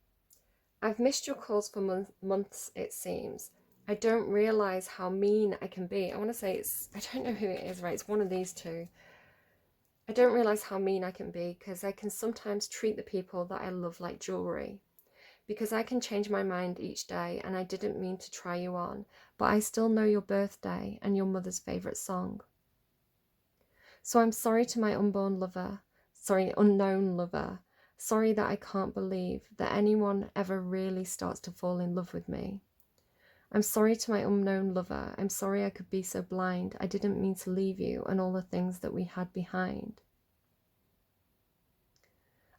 I've missed your calls for months, it seems. I don't realise how mean I can be. I want to say I don't know who it is, right? It's one of these two. I don't realise how mean I can be, because I can sometimes treat the people that I love like jewellery. Because I can change my mind each day, and I didn't mean to try you on, but I still know your birthday and your mother's favourite song. So I'm sorry to my unknown lover. Sorry that I can't believe that anyone ever really starts to fall in love with me. I'm sorry to my unknown lover. I'm sorry I could be so blind. I didn't mean to leave you and all the things that we had behind.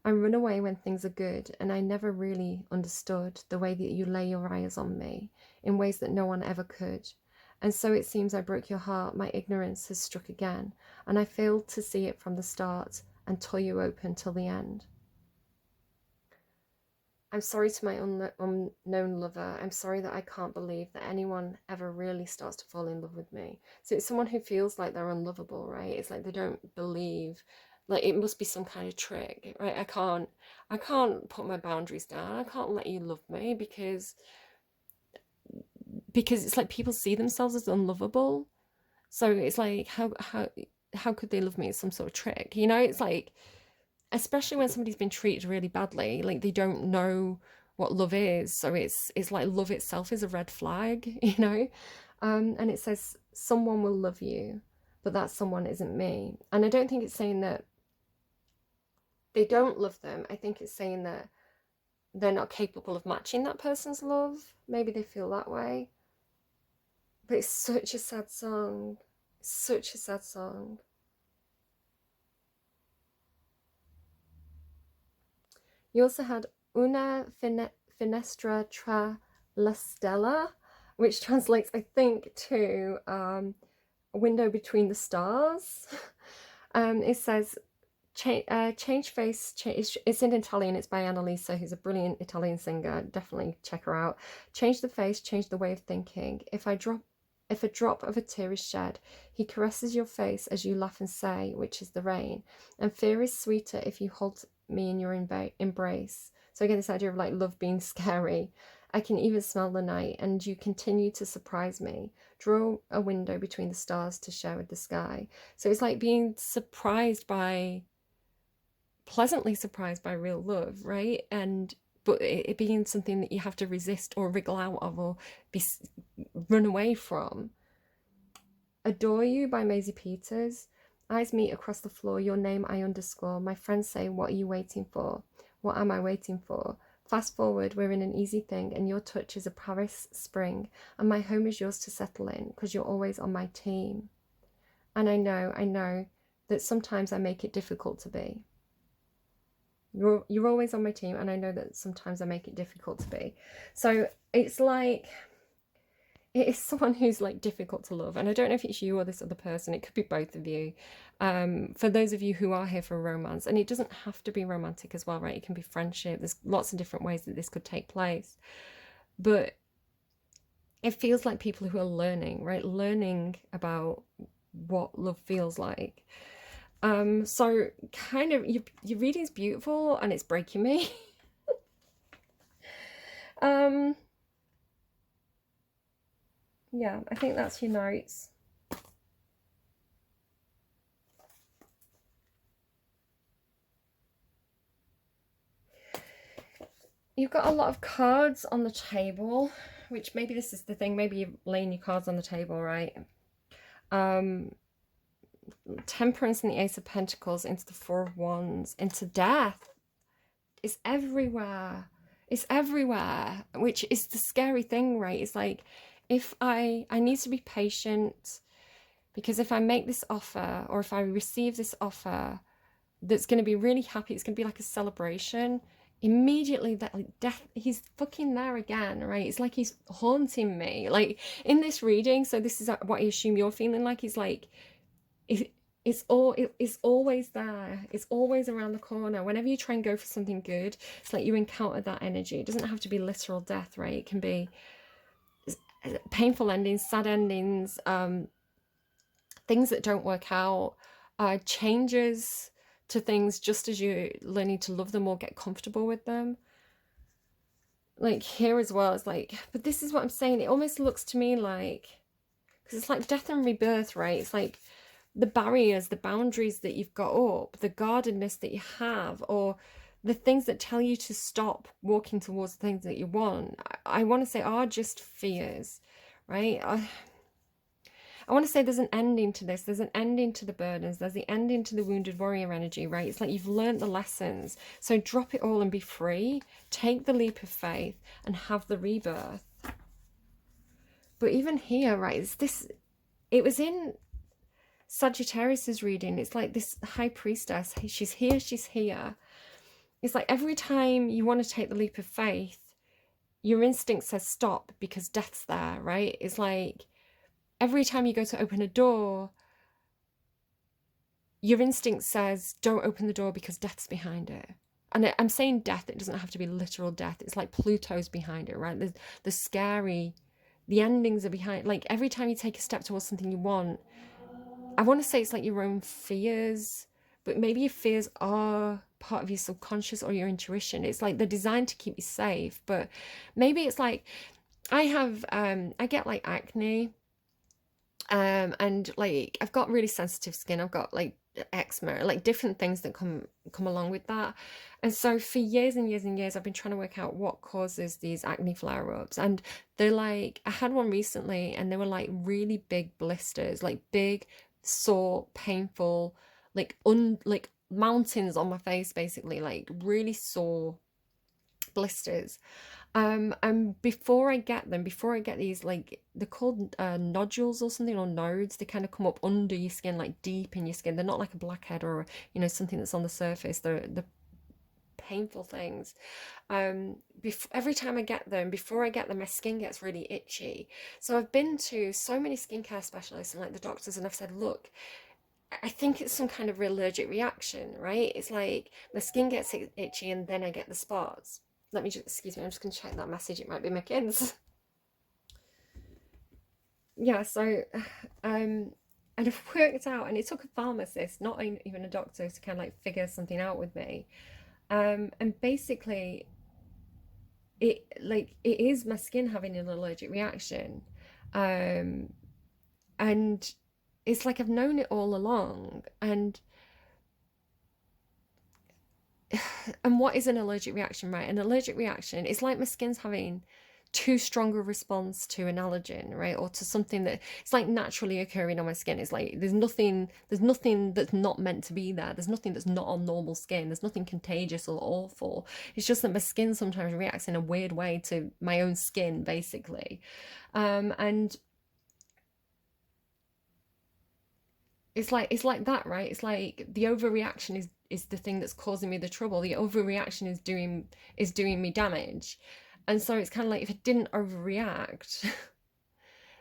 I run away when things are good, and I never really understood the way that you lay your eyes on me in ways that no one ever could. And so it seems I broke your heart. My ignorance has struck again, and I failed to see it from the start and tore you open till the end. I'm sorry to my unknown lover. I'm sorry that I can't believe that anyone ever really starts to fall in love with me. So it's someone who feels like they're unlovable, right? It's like they don't believe, like it must be some kind of trick, right? I can't put my boundaries down. I can't let you love me because it's like people see themselves as unlovable. So it's like how how could they love me? It's some sort of trick, you know? It's like, especially when somebody's been treated really badly, like they don't know what love is. So it's like love itself is a red flag, you know? And it says someone will love you, but that someone isn't me. And I don't think it's saying that they don't love them. I think it's saying that they're not capable of matching that person's love. Maybe they feel that way. But it's such a sad song. Such a sad song. You also had Una Finestra tra la Stella, which translates, I think, to a window between the stars. It says, change face, it's in Italian, it's by Annalisa, who's a brilliant Italian singer. Definitely check her out. Change the face, change the way of thinking. If a drop of a tear is shed, he caresses your face as you laugh and say, which is the rain. And fear is sweeter if you hold me in your embrace. So again, this idea of like love being scary. I can even smell the night, and you continue to surprise me. Draw a window between the stars to share with the sky. So it's like being pleasantly surprised by real love, right? But it being something that you have to resist or wriggle out of or run away from. Adore You by Maisie Peters. Eyes meet across the floor, your name I underscore. My friends say, what are you waiting for? What am I waiting for? Fast forward, we're in an easy thing, and your touch is a Paris spring, and my home is yours to settle in, because you're always on my team. And I know that sometimes I make it difficult to be. You're always on my team, and I know that sometimes I make it difficult to be. So it's like, it is someone who's like difficult to love. And I don't know if it's you or this other person. It could be both of you. For those of you who are here for romance, and it doesn't have to be romantic as well, right? It can be friendship. There's lots of different ways that this could take place. But it feels like people who are learning, right? Learning about what love feels like. So kind of, your reading's beautiful and it's breaking me. Yeah, I think that's your notes. You've got a lot of cards on the table, which maybe this is the thing. Maybe you're laying your cards on the table, right? Temperance and the Ace of Pentacles into the Four of Wands, into death. It's everywhere. It's everywhere, which is the scary thing, right? It's like, if I need to be patient, because if I make this offer, or if I receive this offer that's going to be really happy, it's going to be like a celebration, immediately that like death, he's fucking there again, right? It's like he's haunting me, like in this reading. So this is what I assume you're feeling like. He's like, it's always there. It's always around the corner. Whenever you try and go for something good, it's like you encounter that energy. It doesn't have to be literal death, right? It can be painful endings, sad endings, things that don't work out, changes to things just as you're learning to love them or get comfortable with them. Like here as well, it's like, but this is what I'm saying. It almost looks to me like, because it's like death and rebirth, right? It's like the barriers, the boundaries that you've got up, the guardedness that you have, or the things that tell you to stop walking towards the things that you want, I want to say are just fears, right? I want to say there's an ending to this. There's an ending to the burdens. There's the ending to the wounded warrior energy, right? It's like you've learned the lessons. So drop it all and be free. Take the leap of faith and have the rebirth. But even here, right, it was in Sagittarius's reading. It's like this high priestess. She's here, she's here. It's like every time you want to take the leap of faith, your instinct says stop because death's there, right? It's like every time you go to open a door, your instinct says don't open the door because death's behind it. And I'm saying death, it doesn't have to be literal death. It's like Pluto's behind it, right? The scary, the endings are behind. Like every time you take a step towards something you want, I want to say it's like your own fears, but maybe your fears are part of your subconscious or your intuition. It's like they're designed to keep you safe, but maybe it's like I get like acne And like I've got really sensitive skin. I've got like eczema, like different things that come along with that. And so for years and years and years, I've been trying to work out what causes these acne flare-ups. And they're like, I had one recently, and they were like really big blisters, like big, sore, painful, like mountains on my face, basically, like really sore blisters. And before I get them, before I get these, like they're called nodules or something, or nodes. They kind of come up under your skin, like deep in your skin. They're not like a blackhead or something that's on the surface. They're painful things. Every time I get them, before I get them, my skin gets really itchy. So I've been to so many skincare specialists and like the doctors, and I've said, look, I think it's some kind of allergic reaction, right? It's like my skin gets itchy and then I get the spots. Let me just, excuse me, I'm just going to check that message. It might be my kids. Yeah, so, and I've worked out, and it took a pharmacist, not even a doctor, to kind of like figure something out with me. And basically, it is my skin having an allergic reaction. Um, and it's like I've known it all along. And what is an allergic reaction, right? An allergic reaction is like my skin's having too strong a response to an allergen, right? Or to something that it's like naturally occurring on my skin. It's like there's nothing that's not meant to be there. There's nothing that's not on normal skin. There's nothing contagious or awful. It's just that my skin sometimes reacts in a weird way to my own skin, basically. And it's like that, right? It's like the overreaction is the thing that's causing me the trouble. The overreaction is doing me damage. And so it's kind of like, if I didn't overreact,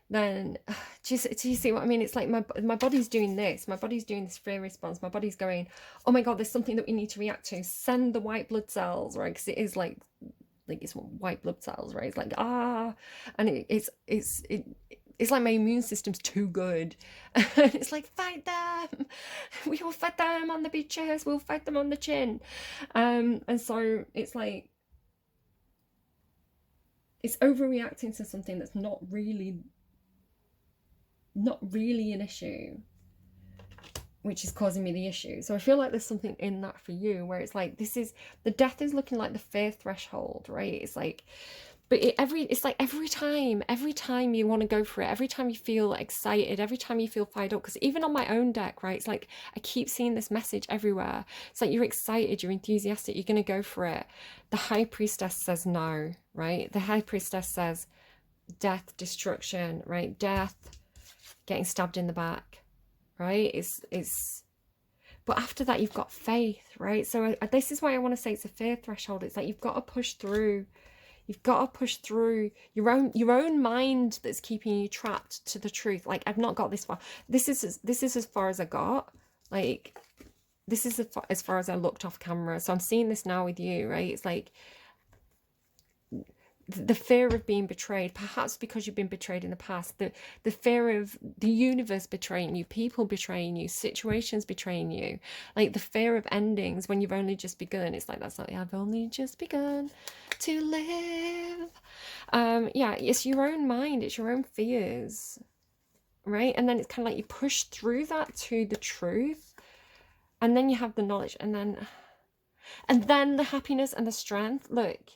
then do you see what I mean? It's like my body's doing this. My body's doing this fear response. My body's going, oh my God, there's something that we need to react to. Send the white blood cells, right? Because it is like it's white blood cells, right? It's like, and it's like my immune system's too good. And it's like, fight them. We will fight them on the beaches. We'll fight them on the chin. And so it's like, it's overreacting to something that's not really an issue, which is causing me the issue. So I feel like there's something in that for you, where it's like, the death is looking like the fear threshold, right? It's like, but it's like every time you want to go for it, every time you feel excited, every time you feel fired up, because even on my own deck, right, it's like I keep seeing this message everywhere. It's like, you're excited, you're enthusiastic, you're going to go for it. The high priestess says no, right? The high priestess says death, destruction, right? Death, getting stabbed in the back, right? It's but after that, you've got faith, right? So this is why I want to say it's a fear threshold. It's like, you've got to push through. You've got to push through your own mind that's keeping you trapped to the truth. Like, I've not got this far. This is as far as I got. Like, this is as far as I looked off camera. So I'm seeing this now with you, right? It's like the fear of being betrayed, perhaps because you've been betrayed in the past, the fear of the universe betraying you, people betraying you, situations betraying you, like the fear of endings when you've only just begun. It's like, that's not, I've only just begun to live. Yeah, it's your own mind, it's your own fears, right? And then it's kind of like you push through that to the truth, and then you have the knowledge, and then the happiness and the strength. Look,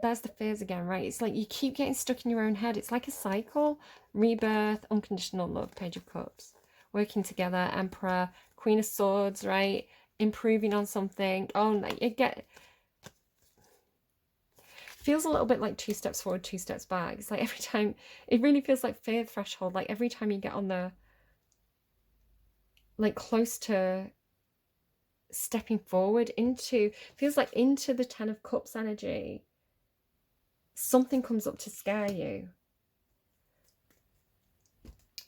there's the fears again, right? It's like you keep getting stuck in your own head. It's like a cycle. Rebirth, unconditional love, Page of Cups, working together, Emperor, Queen of Swords, right? Improving on something. Oh, like feels a little bit like 2 steps forward, 2 steps back. It's like every time, it really feels like fear threshold. Like every time you get on the, like close to stepping forward into, feels like into the 10 of Cups energy, something comes up to scare you.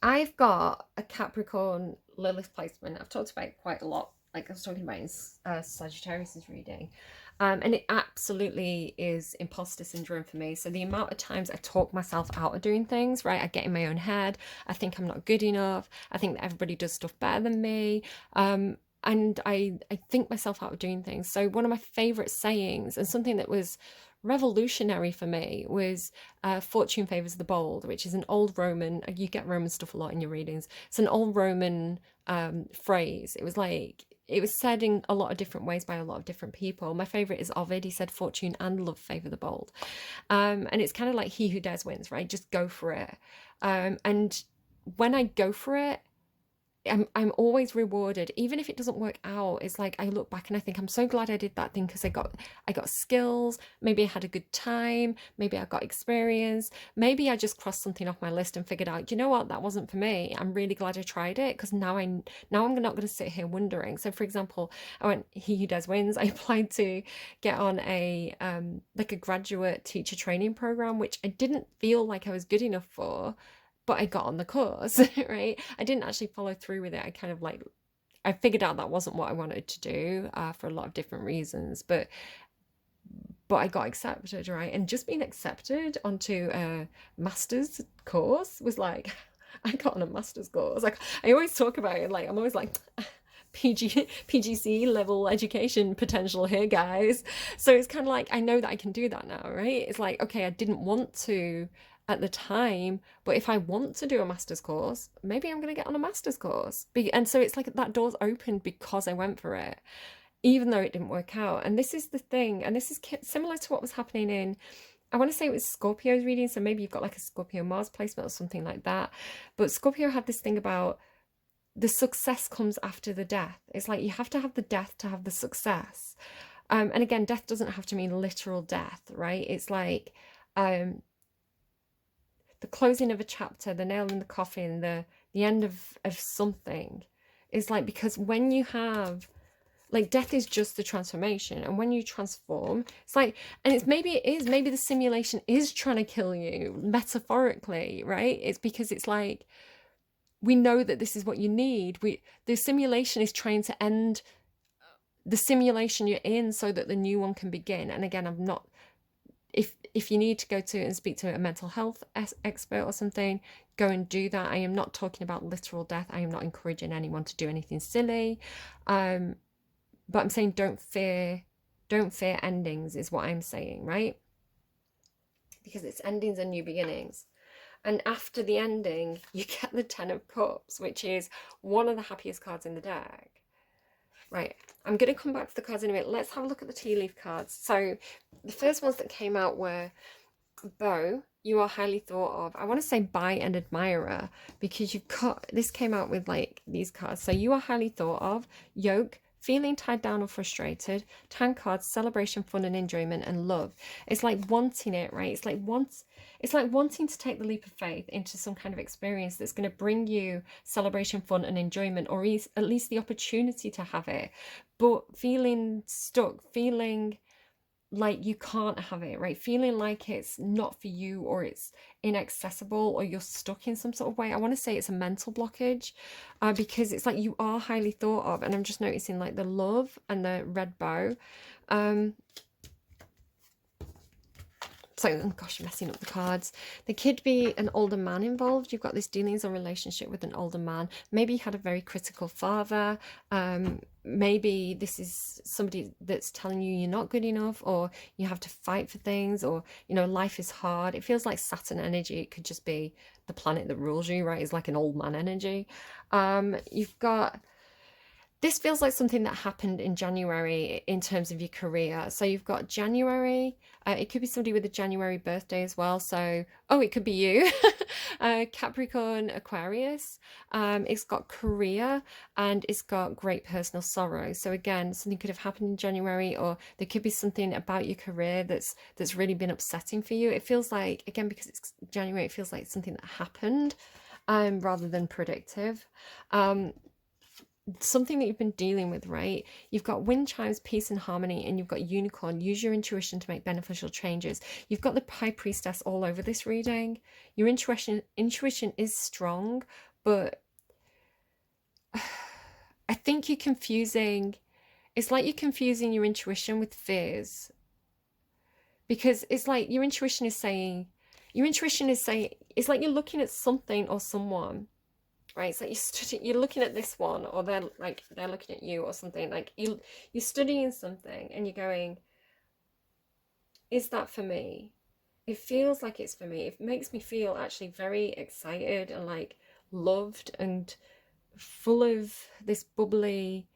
I've got a Capricorn Lilith placement. I've talked about it quite a lot. Like I was talking about in Sagittarius's reading. And it absolutely is imposter syndrome for me. So the amount of times I talk myself out of doing things, right? I get in my own head. I think I'm not good enough. I think that everybody does stuff better than me. And I think myself out of doing things. So one of my favorite sayings, and something that was revolutionary for me was Fortune Favours the Bold, which is an old Roman, you get Roman stuff a lot in your readings. It's an old Roman phrase. It was like, it was said in a lot of different ways by a lot of different people. My favourite is Ovid. He said fortune and love favour the bold. And it's kind of like he who dares wins, right? Just go for it. And when I go for it, I'm always rewarded, even if it doesn't work out. It's like I look back and I think I'm so glad I did that thing, because I got skills. Maybe I had a good time. Maybe I got experience. Maybe I just crossed something off my list and figured out, you know what, that wasn't for me. I'm really glad I tried it, because now I'm not going to sit here wondering. So, for example, I went he who does wins. I applied to get on a like a graduate teacher training program, which I didn't feel like I was good enough for. But I got on the course, right? I didn't actually follow through with it. I kind of like, I figured out that wasn't what I wanted to do for a lot of different reasons. But I got accepted, right? And just being accepted onto a master's course was like, I got on a master's course. Like, I always talk about it. Like, I'm always like, PGC level education potential here, guys. So it's kind of like, I know that I can do that now, right? It's like, okay, I didn't want to at the time, but if I want to do a master's course, maybe I'm going to get on a master's course. And so it's like that door's opened because I went for it, even though it didn't work out. And this is the thing, and this is similar to what was happening in, I want to say it was Scorpio's reading, so maybe you've got like a Scorpio Mars placement or something like that. But Scorpio had this thing about the success comes after the death. It's like you have to have the death to have the success. And again, death doesn't have to mean literal death, right? It's like the closing of a chapter, the nail in the coffin, the end of something. Is like, because when you have, like, death is just the transformation, and when you transform, it's like, and it's maybe the simulation is trying to kill you metaphorically, right? It's because it's like, we know that this is what you need. The simulation is trying to end the simulation you're in so that the new one can begin. And again, I'm not, if you need to go to and speak to a mental health expert or something, go and do that. I am not talking about literal death. I am not encouraging anyone to do anything silly. But I'm saying don't fear endings is what I'm saying, right? Because it's endings and new beginnings. And after the ending, you get the Ten of Cups, which is one of the happiest cards in the deck. Right, I'm going to come back to the cards in a minute. Let's have a look at the tea leaf cards. So the first ones that came out were Beau, you are highly thought of. I want to say Buy and Admirer, because you've got, this came out with like these cards. So you are highly thought of. Yoke, feeling tied down or frustrated. 10 cards, celebration, fun and enjoyment, and love. It's like wanting it, right? It's like wanting to take the leap of faith into some kind of experience that's going to bring you celebration, fun and enjoyment, or at least the opportunity to have it, but feeling stuck, feeling like you can't have it, right? Feeling like it's not for you, or it's inaccessible, or you're stuck in some sort of way. I want to say it's a mental blockage, because it's like you are highly thought of. And I'm just noticing like the love and the red bow. So, oh gosh, messing up the cards. There could be an older man involved. You've got this dealings or relationship with an older man. Maybe you had a very critical father. Maybe this is somebody that's telling you you're not good enough, or you have to fight for things, or, you know, life is hard. It feels like Saturn energy. It could just be the planet that rules you, right? It's like an old man energy. You've got... This feels like something that happened in January in terms of your career. So you've got January. It could be somebody with a January birthday as well. So, oh, it could be you. Capricorn, Aquarius. It's got career, and it's got great personal sorrow. So again, something could have happened in January, or there could be something about your career that's really been upsetting for you. It feels like, again, because it's January, it feels like something that happened rather than predictive. Something that you've been dealing with, right? You've got wind chimes, peace and harmony, and you've got unicorn. Use your intuition to make beneficial changes. You've got the high priestess all over this reading. Your intuition is strong, but I think you're confusing. It's like you're confusing your intuition with fears, because it's like your intuition is saying, it's like you're looking at something or someone, right? It's like you're looking at this one, or they're looking at you or something. Like you're studying something and you're going, Is that for me? It feels like it's for me. It makes me feel actually very excited and like loved and full of this bubbly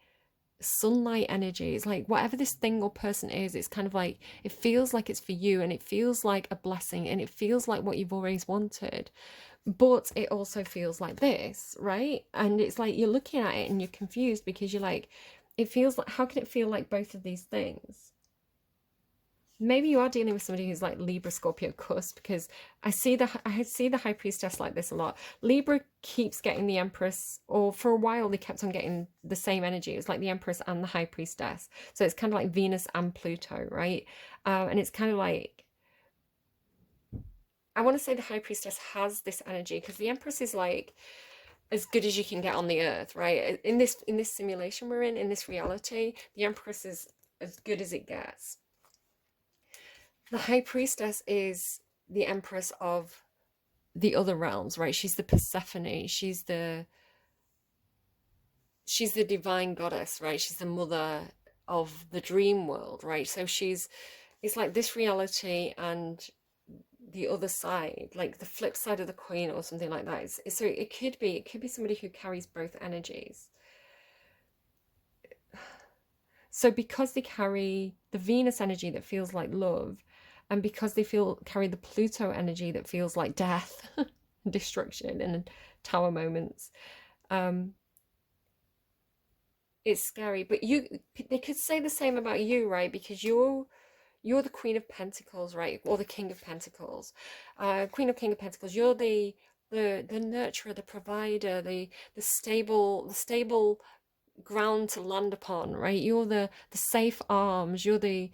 sunlight energy. It's like whatever this thing or person is, it's kind of like it feels like it's for you, and it feels like a blessing, and it feels like what you've always wanted. But it also feels like this, right? And it's like you're looking at it and you're confused because you're like, it feels like, how can it feel like both of these things? Maybe you are dealing with somebody who's like Libra, Scorpio, cusp, because I see the High Priestess like this a lot. Libra keeps getting the Empress, or for a while they kept on getting the same energy. It was like the Empress and the High Priestess, so it's kind of like Venus and Pluto, right? And it's kind of like, I want to say the High Priestess has this energy because the Empress is like as good as you can get on the earth, right? In this simulation we're in this reality, the Empress is as good as it gets. The High Priestess is the Empress of the other realms, right? She's the Persephone. She's the divine goddess, right? She's the mother of the dream world, right? So it's like this reality and the other side, like the flip side of the coin or something like that. So it could be somebody who carries both energies. So because they carry the Venus energy that feels like love, and because they carry the Pluto energy that feels like death, destruction, and tower moments, um, it's scary. But they could say the same about you, right? Because you're the Queen of Pentacles, right? Or the King of Pentacles, Queen of King of Pentacles. You're the nurturer, the provider, the stable ground to land upon, right? You're the safe arms. You're the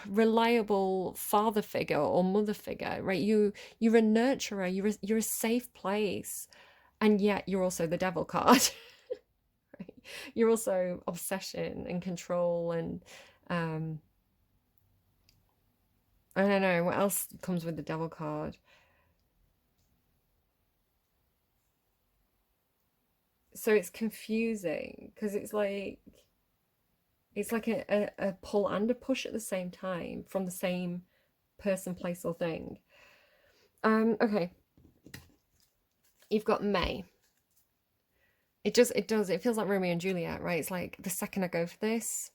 reliable father figure or mother figure, right? You're a nurturer. You're a safe place, and yet you're also the devil card. Right? You're also obsession and control and um I don't know what else comes with the devil card. So it's confusing because it's like a pull and a push at the same time from the same person, place, or thing. Okay, you've got May. It feels like Romeo and Juliet, right? It's like the second I go for this,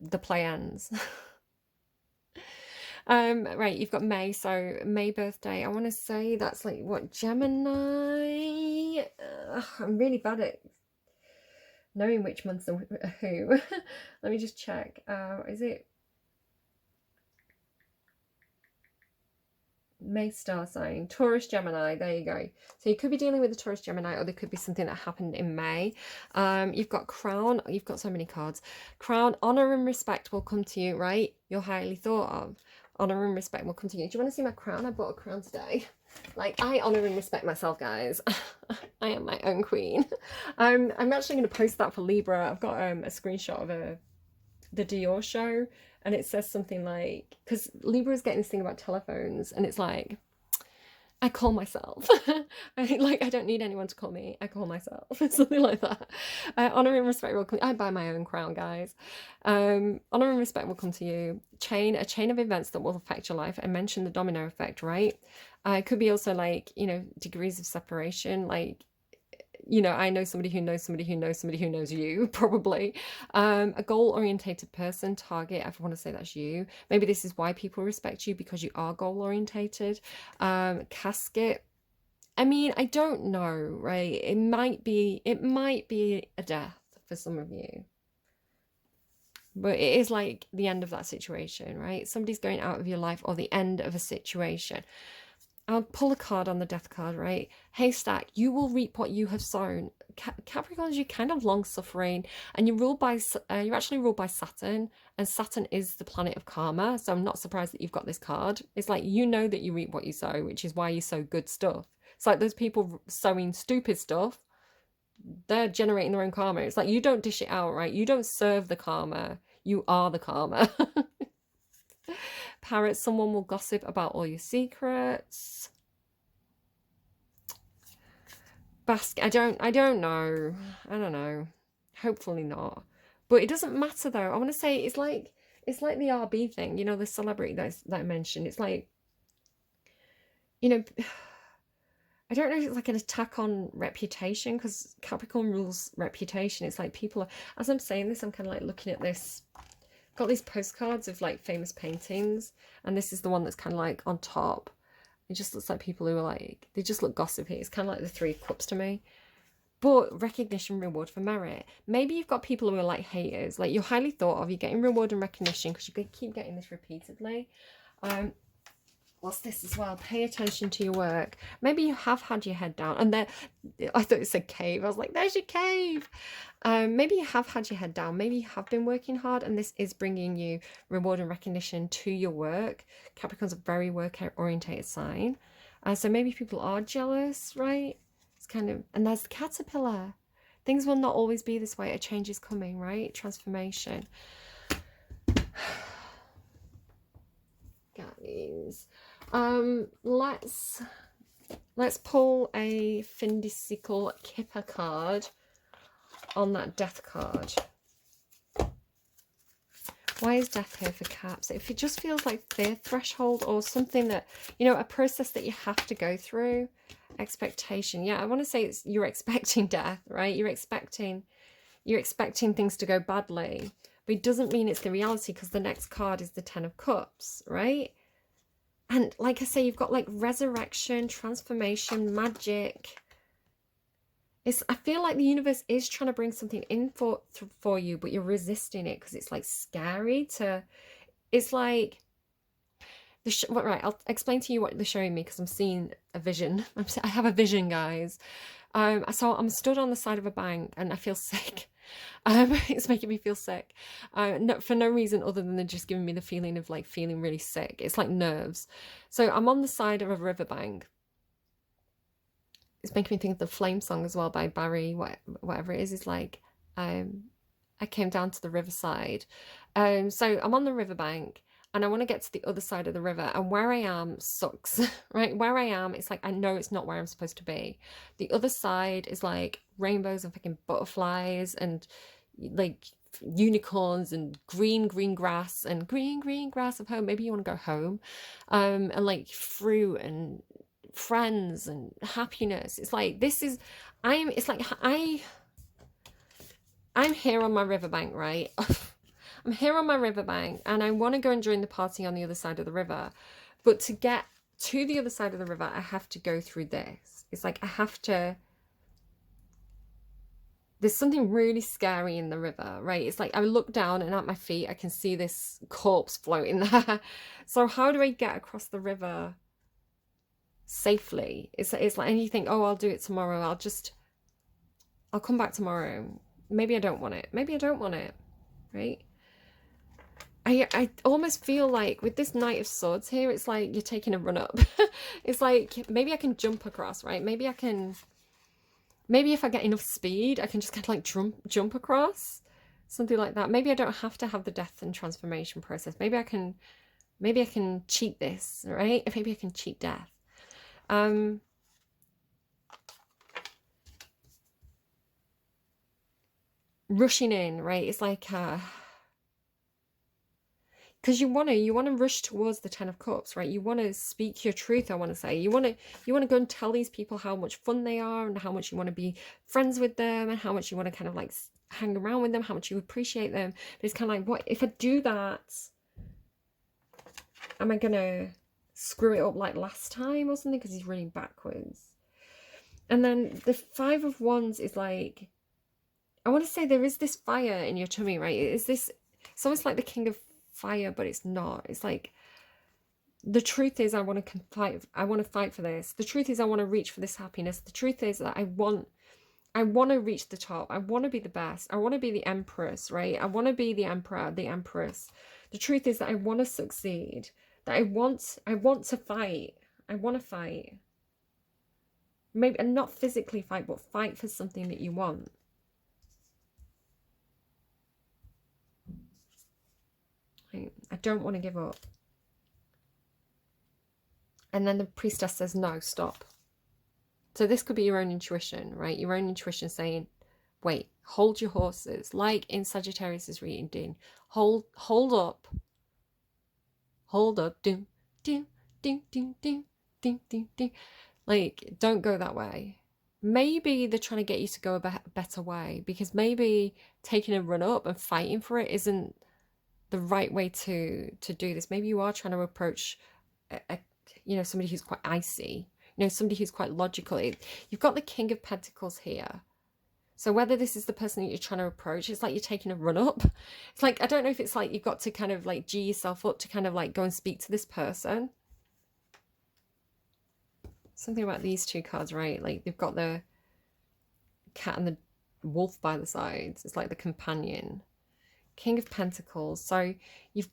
the play ends. Right, you've got May, so May birthday. I want to say that's like what, Gemini? I'm really bad at knowing which months are who. Let me just check. Is it May star sign? Taurus, Gemini. There you go. So you could be dealing with a Taurus, Gemini, or there could be something that happened in May. You've got Crown. You've got so many cards. Crown, honor and respect will come to you, right? You're highly thought of. Honor and respect will come to you. Do you want to see my crown? I bought a crown today. Like, I honor and respect myself, guys. I am my own queen. I'm actually going to post that for Libra. I've got a screenshot of the Dior show, and it says something like, because Libra is getting this thing about telephones, and it's like, I call myself. I don't need anyone to call me. I call myself. Something like that. Honor and respect will come. I buy my own crown, guys. Honor and respect will come to you. A chain of events that will affect your life. I mentioned the domino effect, right? It could be also like, degrees of separation. Like, I know somebody who knows somebody who knows somebody who knows you, probably. A goal-orientated person, target, I want to say that's you. Maybe this is why people respect you, because you are goal-orientated. Casket. I mean, I don't know, right? It might be a death for some of you. But it is like the end of that situation, right? Somebody's going out of your life, or the end of a situation. I'll pull a card on the death card, right? Haystack, you will reap what you have sown. Capricorns, you're kind of long-suffering, and you're actually ruled by Saturn, and Saturn is the planet of karma, so I'm not surprised that you've got this card. It's like, you know that you reap what you sow, which is why you sow good stuff. It's like those people sowing stupid stuff, they're generating their own karma. It's like, you don't dish it out, right? You don't serve the karma. You are the karma. Parrot, someone will gossip about all your secrets. Basket, I don't know. Hopefully not. But it doesn't matter though. I want to say it's it's like the RB thing, you know, the celebrity that I mentioned. It's like, you know, I don't know if it's like an attack on reputation, because Capricorn rules reputation. It's like people are, as I'm saying this, I'm kind of like looking at this. Got these postcards of like famous paintings, and this is the one that's kind of like on top. It just looks like people who are like, they just look gossipy. It's kind of like the Three of Cups to me. But recognition, reward for merit. Maybe you've got people who are like haters, like you're highly thought of, you're getting reward and recognition because you keep getting this repeatedly. What's this as well? Pay attention to your work. Maybe you have had your head down, and there, I thought it said cave. I was like, there's your cave. Maybe you have had your head down. Maybe you have been working hard, and this is bringing you reward and recognition to your work. Capricorn's a very work-orientated sign. So maybe people are jealous, right? It's kind of, and there's the caterpillar. Things will not always be this way. A change is coming, right? Transformation. Guys, let's pull a Findicicle Kipper card on that death card. Why is death here for Caps? If it just feels like fear threshold or something that, you know, a process that you have to go through. Expectation. Yeah, I want to say it's, you're expecting death, right? You're expecting things to go badly. But it doesn't mean it's the reality, because the next card is the Ten of Cups, right? And like I say, you've got like resurrection, transformation, magic. I feel like the universe is trying to bring something in for you, but you're resisting it because it's like scary to, it's like, right, I'll explain to you what they're showing me, because I'm seeing a vision. I have a vision, guys. So I'm stood on the side of a bank and I feel sick. It's making me feel sick, for no reason other than they're just giving me the feeling of like feeling really sick. It's like nerves. So I'm on the side of a riverbank. It's making me think of the Flame song as well by Barry, whatever it is. It's like, I came down to the riverside. So I'm on the riverbank and I want to get to the other side of the river, and where I am sucks, right? Where I am, it's like, I know it's not where I'm supposed to be. The other side is like rainbows and fucking butterflies and like unicorns and green grass and green grass of home. Maybe you want to go home, and like fruit and friends and happiness. It's like, I'm here on my riverbank, right? I'm here on my riverbank and I want to go and join the party on the other side of the river. But to get to the other side of the river, I have to go through this. It's like, there's something really scary in the river, right? It's like, I look down and at my feet, I can see this corpse floating there. So how do I get across the river safely? It's like, and you think, oh, I'll do it tomorrow. I'll come back tomorrow. Maybe I don't want it. Maybe I don't want it, right? I almost feel like with this Knight of Swords here, it's like you're taking a run up. It's like, maybe I can jump across, right? Maybe if I get enough speed, I can just kind of like jump across. Something like that. Maybe I don't have to have the death and transformation process. Maybe I can cheat this, right? Maybe I can cheat death. Rushing in, right? It's like, because you want to rush towards the Ten of Cups, right? You want to speak your truth, I want to say. You want to go and tell these people how much fun they are and how much you want to be friends with them and how much you want to kind of like hang around with them, how much you appreciate them. But it's kind of like, what if I do that? Am I going to screw it up like last time or something? Because he's running backwards. And then the Five of Wands is like, I want to say there is this fire in your tummy, right? It's almost like the King of Fire, but it's not. It's like, the truth is I want to fight for this. The truth is I want to reach for this happiness. The truth is that I want to reach the top. I want to be the best. I want to be the empress, right? I want to be the emperor, the empress. The truth is that I want to succeed. That I want to fight. I want to fight. Maybe, and not physically fight, but fight for something that you want. I don't want to give up. And then the priestess says, no, stop. So this could be your own intuition, right? Your own intuition saying, wait, hold your horses. Like in Sagittarius's reading, hold up, do, do, do, do, do, do, do, do. Like, don't go that way. Maybe they're trying to get you to go a better way, because maybe taking a run up and fighting for it isn't the right way to do this. Maybe you are trying to approach somebody who's quite icy, somebody who's quite logical. You've got the King of Pentacles here. So whether this is the person that you're trying to approach, it's like you're taking a run up. It's like, I don't know if it's like you've got to kind of like G yourself up to kind of like go and speak to this person. Something about these two cards, right? Like they've got the cat and the wolf by the sides. It's like the companion. King of Pentacles. So you've...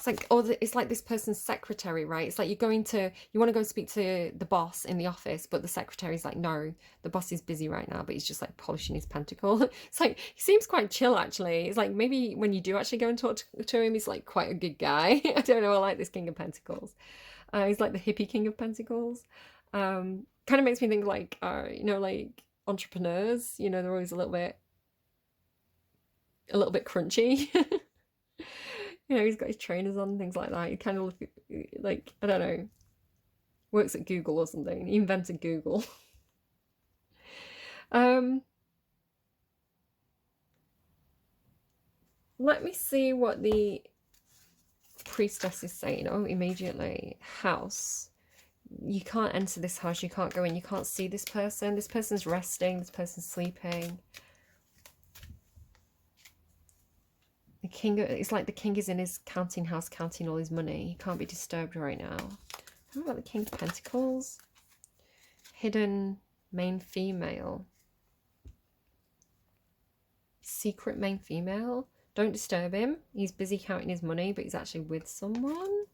It's like this person's secretary, right? It's like you want to go and speak to the boss in the office, but the secretary's like, no, the boss is busy right now, but he's just like polishing his pentacle. It's like, he seems quite chill, actually. It's like, maybe when you do actually go and talk to him, he's like quite a good guy. I don't know, I like this King of Pentacles. He's like the hippie King of Pentacles. Kind of makes me think like, like entrepreneurs, they're always a little bit crunchy. He's got his trainers on and things like that. He kind of look like, I don't know, works at Google or something. He invented Google. Let me see what the priestess is saying. Oh, immediately. House. You can't enter this house. You can't go in. You can't see this person. This person's resting. This person's sleeping. The king, it's like the king is in his counting house, counting all his money. He can't be disturbed right now. How about the King of Pentacles? Hidden main female. Secret main female. Don't disturb him. He's busy counting his money, but he's actually with someone.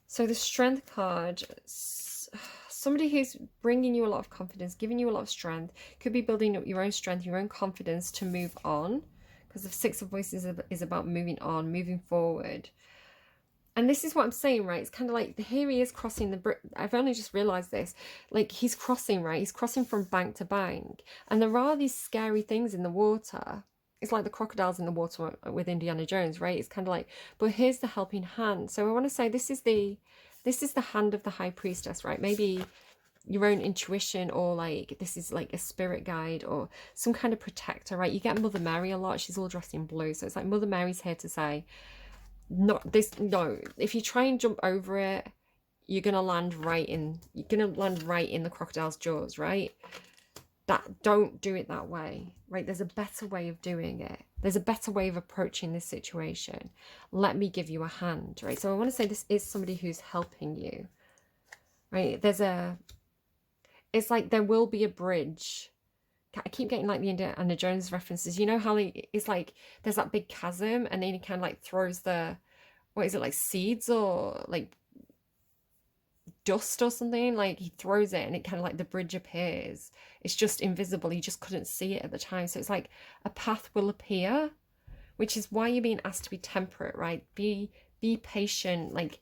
So the Strength card, somebody who's bringing you a lot of confidence, giving you a lot of strength, could be building up your own strength, your own confidence to move on. Because the Six of Voices is about moving on, moving forward. And this is what I'm saying, right? It's kind of like, here he is crossing the... I've only just realised this. Like, he's crossing, right? He's crossing from bank to bank. And there are these scary things in the water. It's like the crocodiles in the water with Indiana Jones, right? It's kind of like, but here's the helping hand. So I want to say this is the hand of the High Priestess, right? Maybe your own intuition, or like this is like a spirit guide or some kind of protector, right? You get Mother Mary a lot. She's all dressed in blue, so it's like Mother Mary's here to say, no, if you try and jump over it, you're gonna land right in the crocodile's jaws, right? Don't do it that way, right? There's a better way of doing it. There's a better way of approaching this situation. Let me give you a hand, right? So I want to say this is somebody who's helping you, right? It's like there will be a bridge. I keep getting like the Indiana Jones references. You know how it's like there's that big chasm, and then he kind of like throws what is it, like seeds or like dust or something? Like he throws it and it kind of like the bridge appears. It's just invisible. You just couldn't see it at the time. So it's like a path will appear, which is why you're being asked to be temperate, right? Be patient. Like,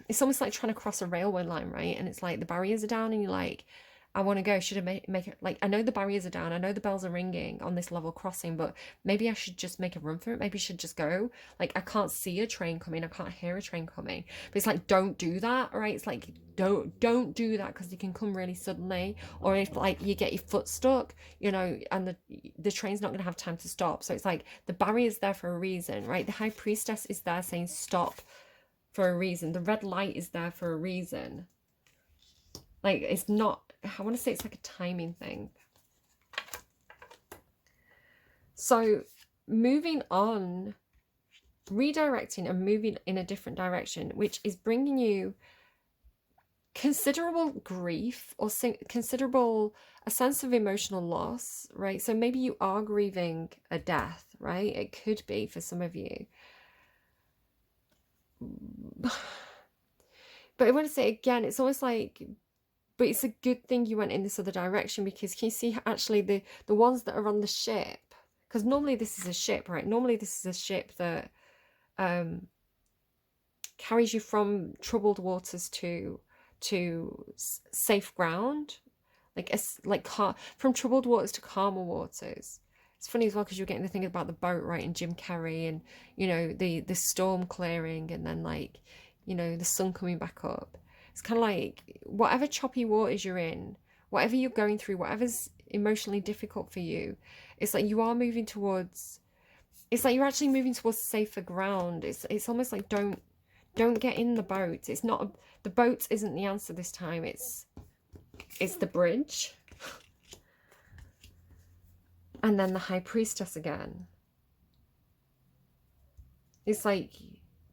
it's almost like trying to cross a railway line, right? And it's like the barriers are down and you're like, I want to go. Should I make it? Like, I know the barriers are down. I know the bells are ringing on this level crossing, but maybe I should just make a run for it. Maybe I should just go. Like, I can't see a train coming. I can't hear a train coming. But it's like, don't do that, right? It's like, don't do that, because it can come really suddenly. Or if like you get your foot stuck, and the train's not going to have time to stop. So it's like the barrier's there for a reason, right? The High Priestess is there saying stop for a reason. The red light is there for a reason. Like, it's not, I want to say it's like a timing thing. So moving on, redirecting and moving in a different direction, which is bringing you considerable grief or a sense of emotional loss, right? So maybe you are grieving a death, right? It could be for some of you. But I want to say again, it's almost like, but it's a good thing you went in this other direction, because can you see actually the ones that are on the ship? Because normally this is a ship, right? Normally this is a ship that carries you from troubled waters to safe ground. from troubled waters to calmer waters. It's funny as well because you're getting to think about the boat, right, and Jim Carrey, and you know the storm clearing, and then like, you know, the sun coming back up. It's kind of like whatever choppy waters you're in, whatever you're going through, whatever's emotionally difficult for you, it's like you are moving towards. It's like you're actually moving towards safer ground. It's almost like don't get in the boat. It's not the boat isn't the answer this time. It's the bridge. And then the High Priestess again. It's like,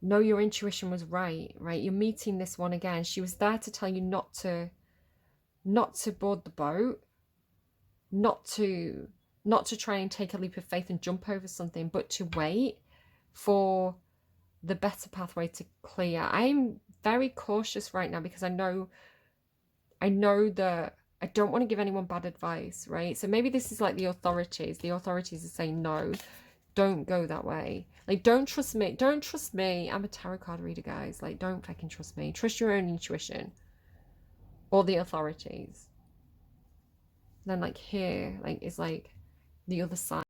no, your intuition was right? You're meeting this one again. She was there to tell you not to board the boat, not to try and take a leap of faith and jump over something, but to wait for the better pathway to clear. I'm very cautious right now because I know that I don't want to give anyone bad advice, right? So maybe this is like the authorities. The authorities are saying, no, don't go that way. Like, don't trust me. Don't trust me. I'm a tarot card reader, guys. Like, don't fucking trust me. Trust your own intuition. Or the authorities. Then like here, like it's like the other side,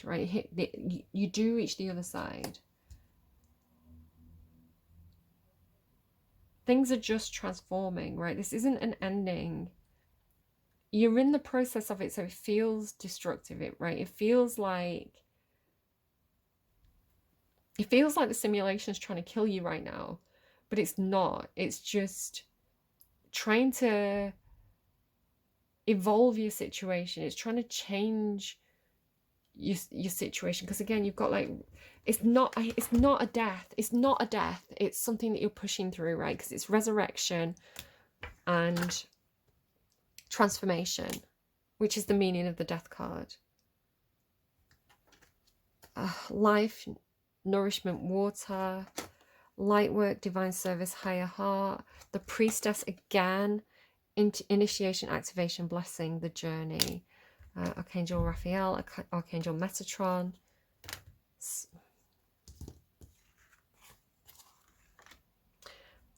right? You do reach the other side. Things are just transforming, right? This isn't an ending. You're in the process of it, so it feels destructive, right? It feels like the simulation's trying to kill you right now, but it's not. It's just trying to evolve your situation. It's trying to change your situation, because again, you've got like, it's not a death. It's not a death. It's something that you're pushing through, right? Because it's resurrection and transformation, which is the meaning of the Death card. Life, nourishment, water, light work, divine service, higher heart. The Priestess again, initiation, activation, blessing, the journey. Archangel Raphael, Archangel Metatron.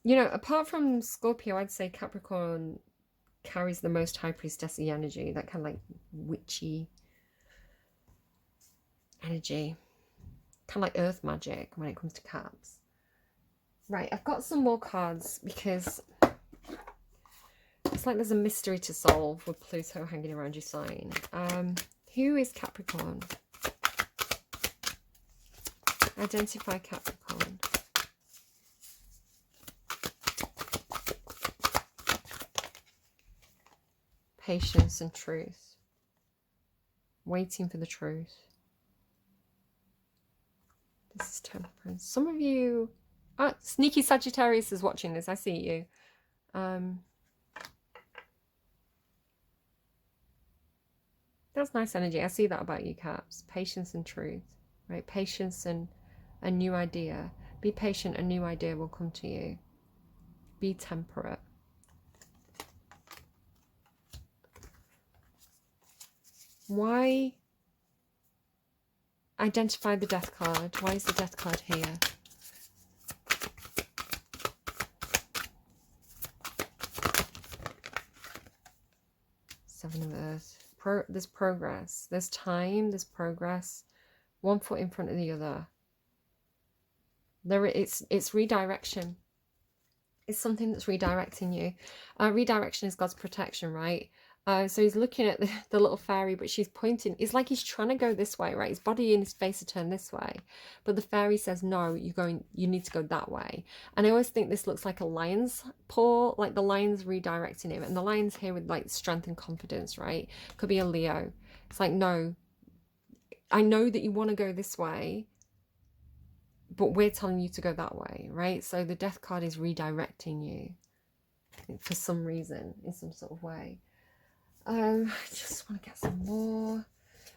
You know, apart from Scorpio, I'd say Capricorn carries the most High Priestessy energy, that kind of like witchy energy, kind of like earth magic when it comes to Caps. Right, I've got some more cards because it's like there's a mystery to solve with Pluto hanging around your sign. Who is Capricorn? Identify Capricorn. Patience and truth. Waiting for the truth. This is Temperance. Some of you... Sneaky Sagittarius is watching this. I see you. That's nice energy. I see that about you, Caps. Patience and truth. Right? Patience and a new idea. Be patient, a new idea will come to you. Be temperate. Why identify the Death card? Why is the Death card here? Seven of Earth. There's progress. There's time. There's progress. One foot in front of the other. It's redirection. It's something that's redirecting you. Redirection is God's protection, right? So he's looking at the little fairy, but she's pointing. It's like he's trying to go this way, right? His body and his face are turned this way, but the fairy says, no, you need to go that way. And I always think this looks like a lion's paw, like the lion's redirecting him, and the lion's here with like strength and confidence, right? Could be a Leo. It's like, no, I know that you want to go this way, but we're telling you to go that way, right? So the Death card is redirecting you for some reason, in some sort of way. I just want to get some more.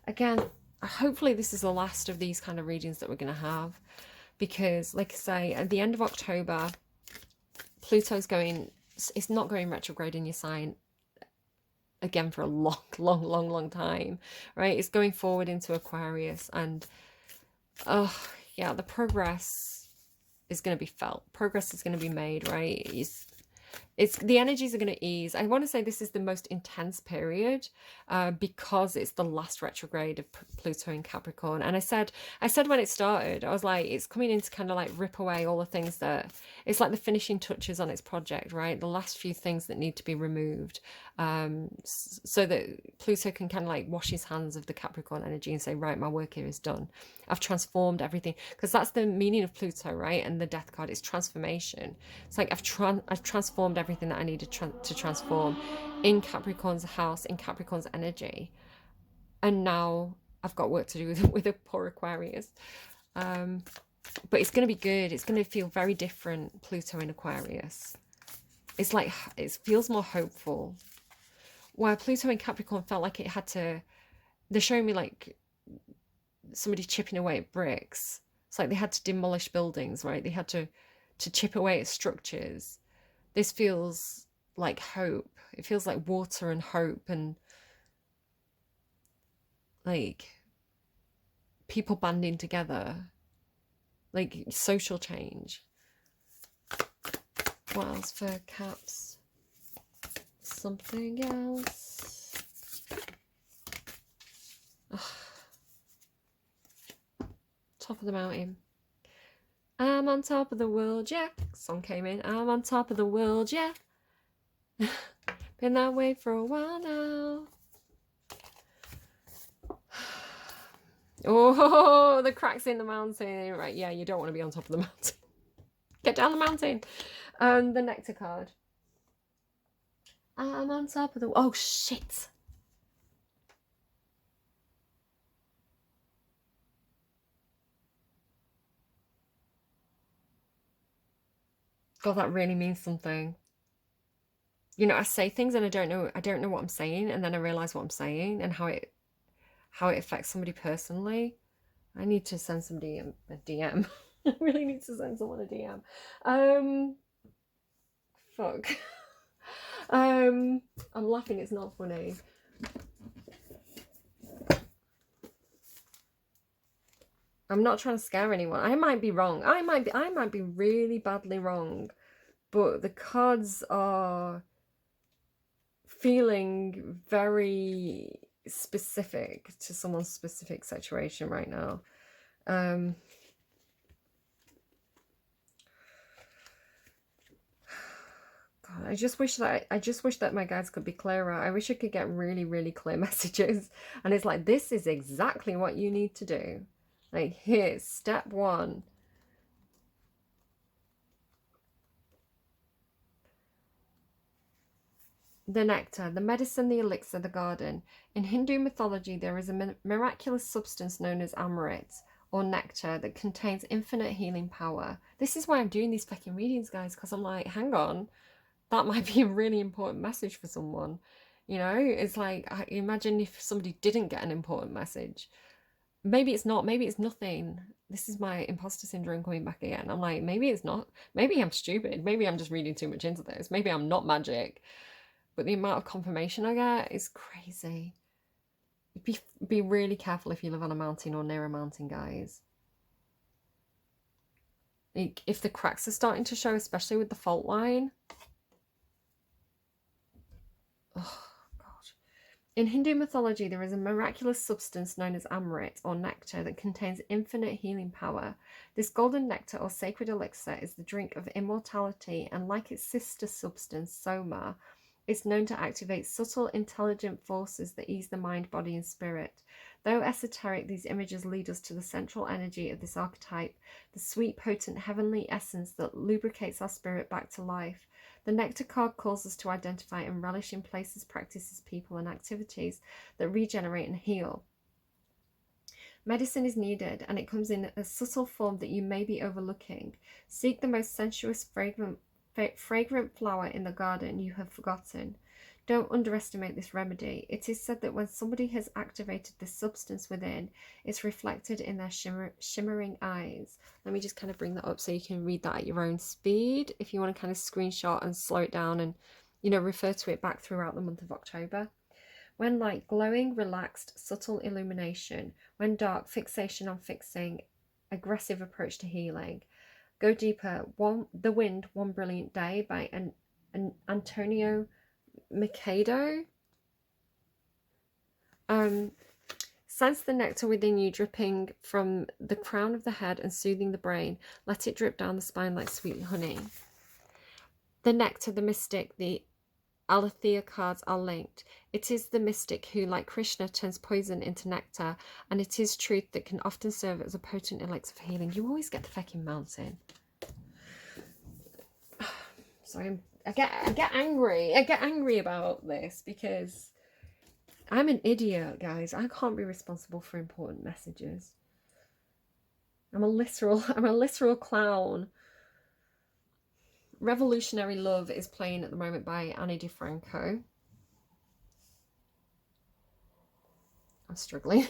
Again, hopefully this is the last of these kind of readings that we're going to have, because like I say, at the end of October, Pluto's it's not going retrograde in your sign again for a long time, right? It's going forward into Aquarius, and yeah, the progress is going to be felt. Progress is going to be made, right? It's the energies are going to ease. I want to say this is the most intense period because it's the last retrograde of Pluto in Capricorn. And I said when it started, I was like, it's coming in to kind of like rip away all the things that it's like the finishing touches on its project, right? The last few things that need to be removed, so that Pluto can kind of like wash his hands of the Capricorn energy and say, right, my work here is done. I've transformed everything, because that's the meaning of Pluto, right? And the death card is transformation. It's like I've transformed everything that I needed to transform in Capricorn's house, in Capricorn's energy, and now I've got work to do with a poor Aquarius. But it's going to be good. It's going to feel very different. Pluto in Aquarius. It's like it feels more hopeful. While Pluto in Capricorn felt like it had to. They're showing me like somebody chipping away at bricks. It's like they had to demolish buildings, right? They had to chip away at structures. This feels like hope. It feels like water and hope, and like people banding together, like social change. What else for Caps? Something else. Ugh. Top of the mountain. I'm on top of the world, yeah. Song came in. I'm on top of the world, yeah. Been that way for a while now. Oh, the cracks in the mountain. Right, yeah, you don't want to be on top of the mountain. Get down the mountain. The Nectar card. I'm on top of the... Oh, shit. God, that really means something. You know, I say things and I don't know what I'm saying, and then I realize what I'm saying and how it affects somebody personally. I need to send somebody a DM. I really need to send someone a DM. Fuck. I'm laughing, it's not funny. I'm not trying to scare anyone. I might be wrong. I might be really badly wrong. But the cards are feeling very specific to someone's specific situation right now. God, I just wish that my guides could be clearer. I wish I could get really, really clear messages. And it's like, this is exactly what you need to do. Like, here's step 1. The nectar, the medicine, the elixir, the garden. In Hindu mythology, there is a miraculous substance known as amrit, or nectar, that contains infinite healing power. This is why I'm doing these fucking readings, guys, because I'm like, hang on, that might be a really important message for someone. You know, it's like, imagine if somebody didn't get an important message. Maybe it's not, maybe it's nothing. This is my imposter syndrome coming back again. I'm like, maybe it's not. Maybe I'm stupid. Maybe I'm just reading too much into this. Maybe I'm not magic. But the amount of confirmation I get is crazy. Be really careful if you live on a mountain or near a mountain, guys. Like, if the cracks are starting to show, especially with the fault line. Oh, God. In Hindu mythology, there is a miraculous substance known as amrit, or nectar, that contains infinite healing power. This golden nectar, or sacred elixir, is the drink of immortality, and like its sister substance, soma, it's known to activate subtle, intelligent forces that ease the mind, body, and spirit. Though esoteric, these images lead us to the central energy of this archetype, the sweet, potent, heavenly essence that lubricates our spirit back to life. The Nectar card calls us to identify and relish in places, practices, people, and activities that regenerate and heal. Medicine is needed, and it comes in a subtle form that you may be overlooking. Seek the most sensuous, fragrant flower in the garden you have forgotten. Don't underestimate this remedy. It is said that when somebody has activated the substance within, it's reflected in their shimmering eyes. Let me just kind of bring that up so you can read that at your own speed. If you want to kind of screenshot and slow it down and, you know, refer to it back throughout the month of October. When light, glowing, relaxed, subtle illumination. When dark, fixation on fixing, aggressive approach to healing. Go deeper. The Wind, One Brilliant Day by and Antonio Mikado. Sense the nectar within you dripping from the crown of the head and soothing the brain. Let it drip down the spine like sweet honey. The nectar, the mystic, the Aletheia cards are linked. It is the mystic who, like Krishna, turns poison into nectar, and it is truth that can often serve as a potent elixir for healing. You always get the fucking mountain. Sorry, I get angry. I get angry about this because I'm an idiot, guys. I can't be responsible for important messages. I'm a literal clown. Revolutionary Love is playing at the moment by Annie DiFranco. I'm struggling.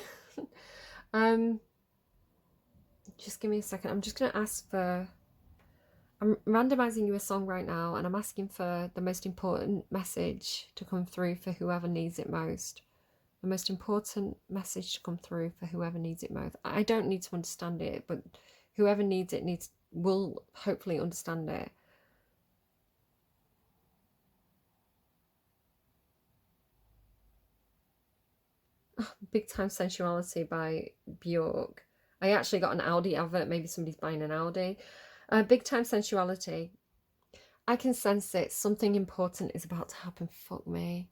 Just give me a second. I'm just going to ask for... I'm randomizing you a song right now, and I'm asking for the most important message to come through for whoever needs it most. The most important message to come through for whoever needs it most. I don't need to understand it, but whoever needs it will hopefully understand it. Big Time Sensuality by Bjork. I actually got an Audi advert. Maybe somebody's buying an Audi. Big Time Sensuality. I can sense it. Something important is about to happen. Fuck me.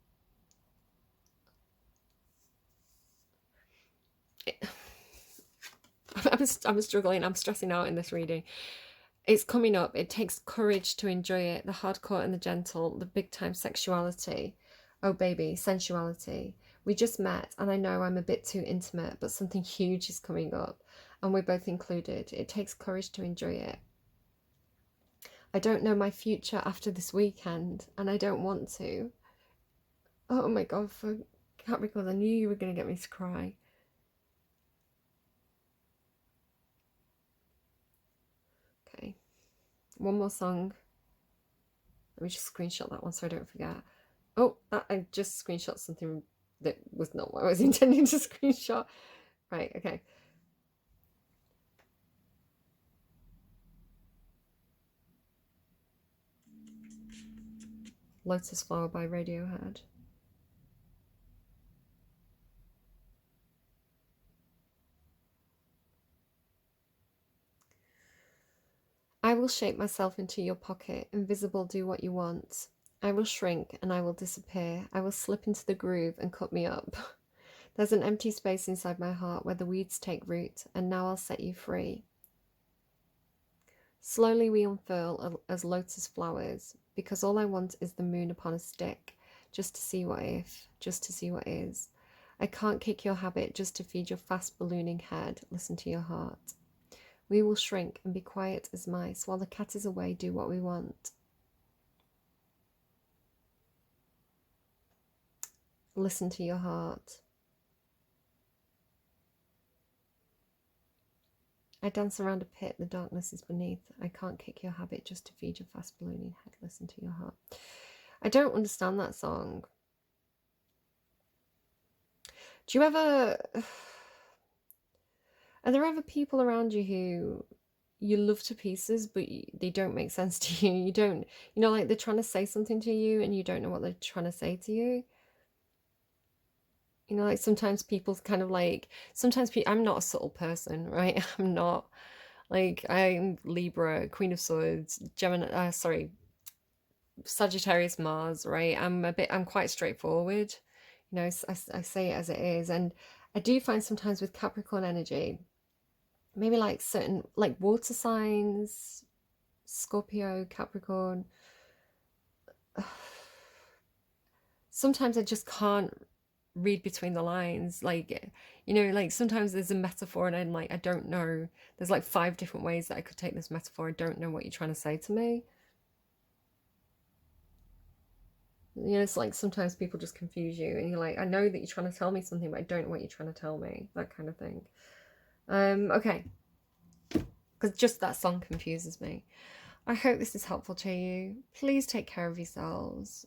I'm struggling. I'm stressing out in this reading. It's coming up. It takes courage to enjoy it. The hardcore and the gentle. The big time sexuality. Oh, baby. Sensuality. We just met, and I know I'm a bit too intimate, but something huge is coming up, and we're both included. It takes courage to enjoy it. I don't know my future after this weekend, and I don't want to. Oh my God, for Capricorn, I knew you were going to get me to cry. Okay, one more song. Let me just screenshot that one so I don't forget. Oh, I just screenshot something that was not what I was intending to screenshot. Right, okay. Lotus Flower by Radiohead. I will shape myself into your pocket, invisible, do what you want. I will shrink and I will disappear. I will slip into the groove and cut me up. There's an empty space inside my heart where the weeds take root, and now I'll set you free. Slowly we unfurl as lotus flowers, because all I want is the moon upon a stick, just to see what if, just to see what is. I can't kick your habit just to feed your fast ballooning head. Listen to your heart. We will shrink and be quiet as mice. While the cat is away, do what we want. Listen to your heart. I dance around a pit, the darkness is beneath. I can't kick your habit just to feed your fast ballooning head. Listen to your heart. I don't understand that song. Do you ever... Are there ever people around you who you love to pieces, but they don't make sense to you? You don't... You know, like they're trying to say something to you and you don't know what they're trying to say to you? You know, like sometimes people kind of like... Sometimes I'm not a subtle person, right? I'm not... Like, I'm Libra, Queen of Swords, Gemini, Sagittarius Mars, right? I'm quite straightforward. You know, I say it as it is. And I do find sometimes with Capricorn energy, maybe like certain, like water signs, Scorpio, Capricorn, sometimes I just can't read between the lines. Like, you know, like sometimes there's a metaphor and I'm like, I don't know. There's like 5 different ways that I could take this metaphor. I don't know what you're trying to say to me. You know, it's like sometimes people just confuse you and you're like, I know that you're trying to tell me something, but I don't know what you're trying to tell me. That kind of thing. Okay. Because just that song confuses me. I hope this is helpful to you. Please take care of yourselves.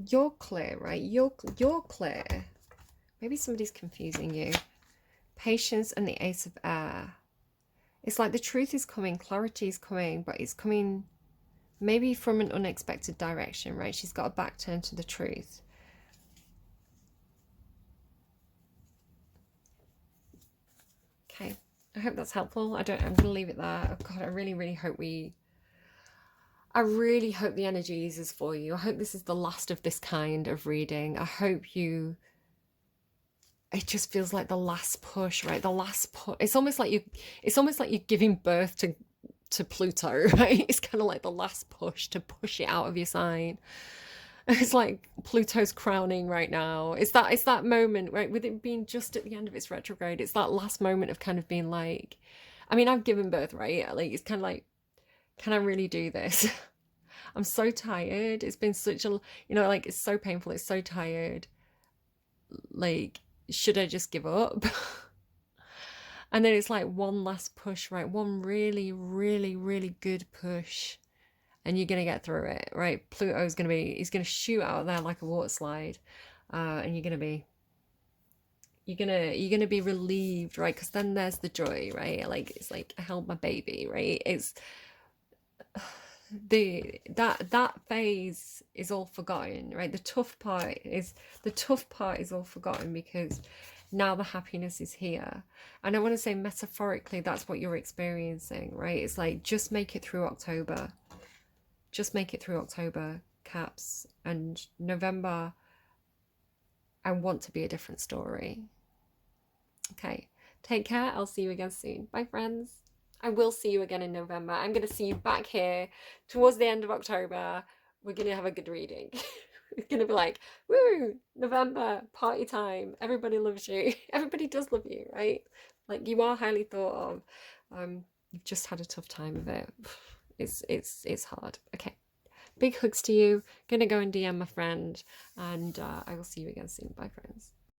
You're clear, right? You're clear. Maybe somebody's confusing you. Patience and the Ace of Air. It's like the truth is coming, clarity is coming, but it's coming maybe from an unexpected direction, right? She's got a back turn to the truth. Okay, I hope that's helpful. I'm going to leave it there. Oh God, I really, really hope I really hope the energy eases for you. I hope this is the last of this kind of reading. I hope it just feels like the last push, right? The last push. It's almost like you're giving birth to Pluto, right? It's kind of like the last push to push it out of your sign. It's like Pluto's crowning right now. It's that moment, right? With it being just at the end of its retrograde, it's that last moment of kind of being like, I mean, I've given birth, right? Like, it's kind of like, can I really do this? I'm so tired. It's been such a, like, it's so painful. It's so tired. Like, should I just give up? And then it's like one last push, right? One really, really, really good push. And you're going to get through it, right? Pluto's going to he's going to shoot out there like a water slide. And you're going to be relieved, right? Because then there's the joy, right? Like, it's like, I held my baby, right? It's that phase is all forgotten, right? The tough part is all forgotten, because now the happiness is here. And I want to say, metaphorically, that's what you're experiencing, right? It's like, just make it through October. Just make it through October, Caps. And November, I want to be a different story. Okay, take care. I'll see you again soon. Bye, friends. I will see you again in November. I'm going to see you back here towards the end of October. We're going to have a good reading. It's going to be like, woo, November, party time. Everybody loves you. Everybody does love you, right? Like, you are highly thought of. You've just had a tough time of it. It's hard. Okay. Big hugs to you. Gonna go and DM my friend, and I will see you again soon. Bye, friends.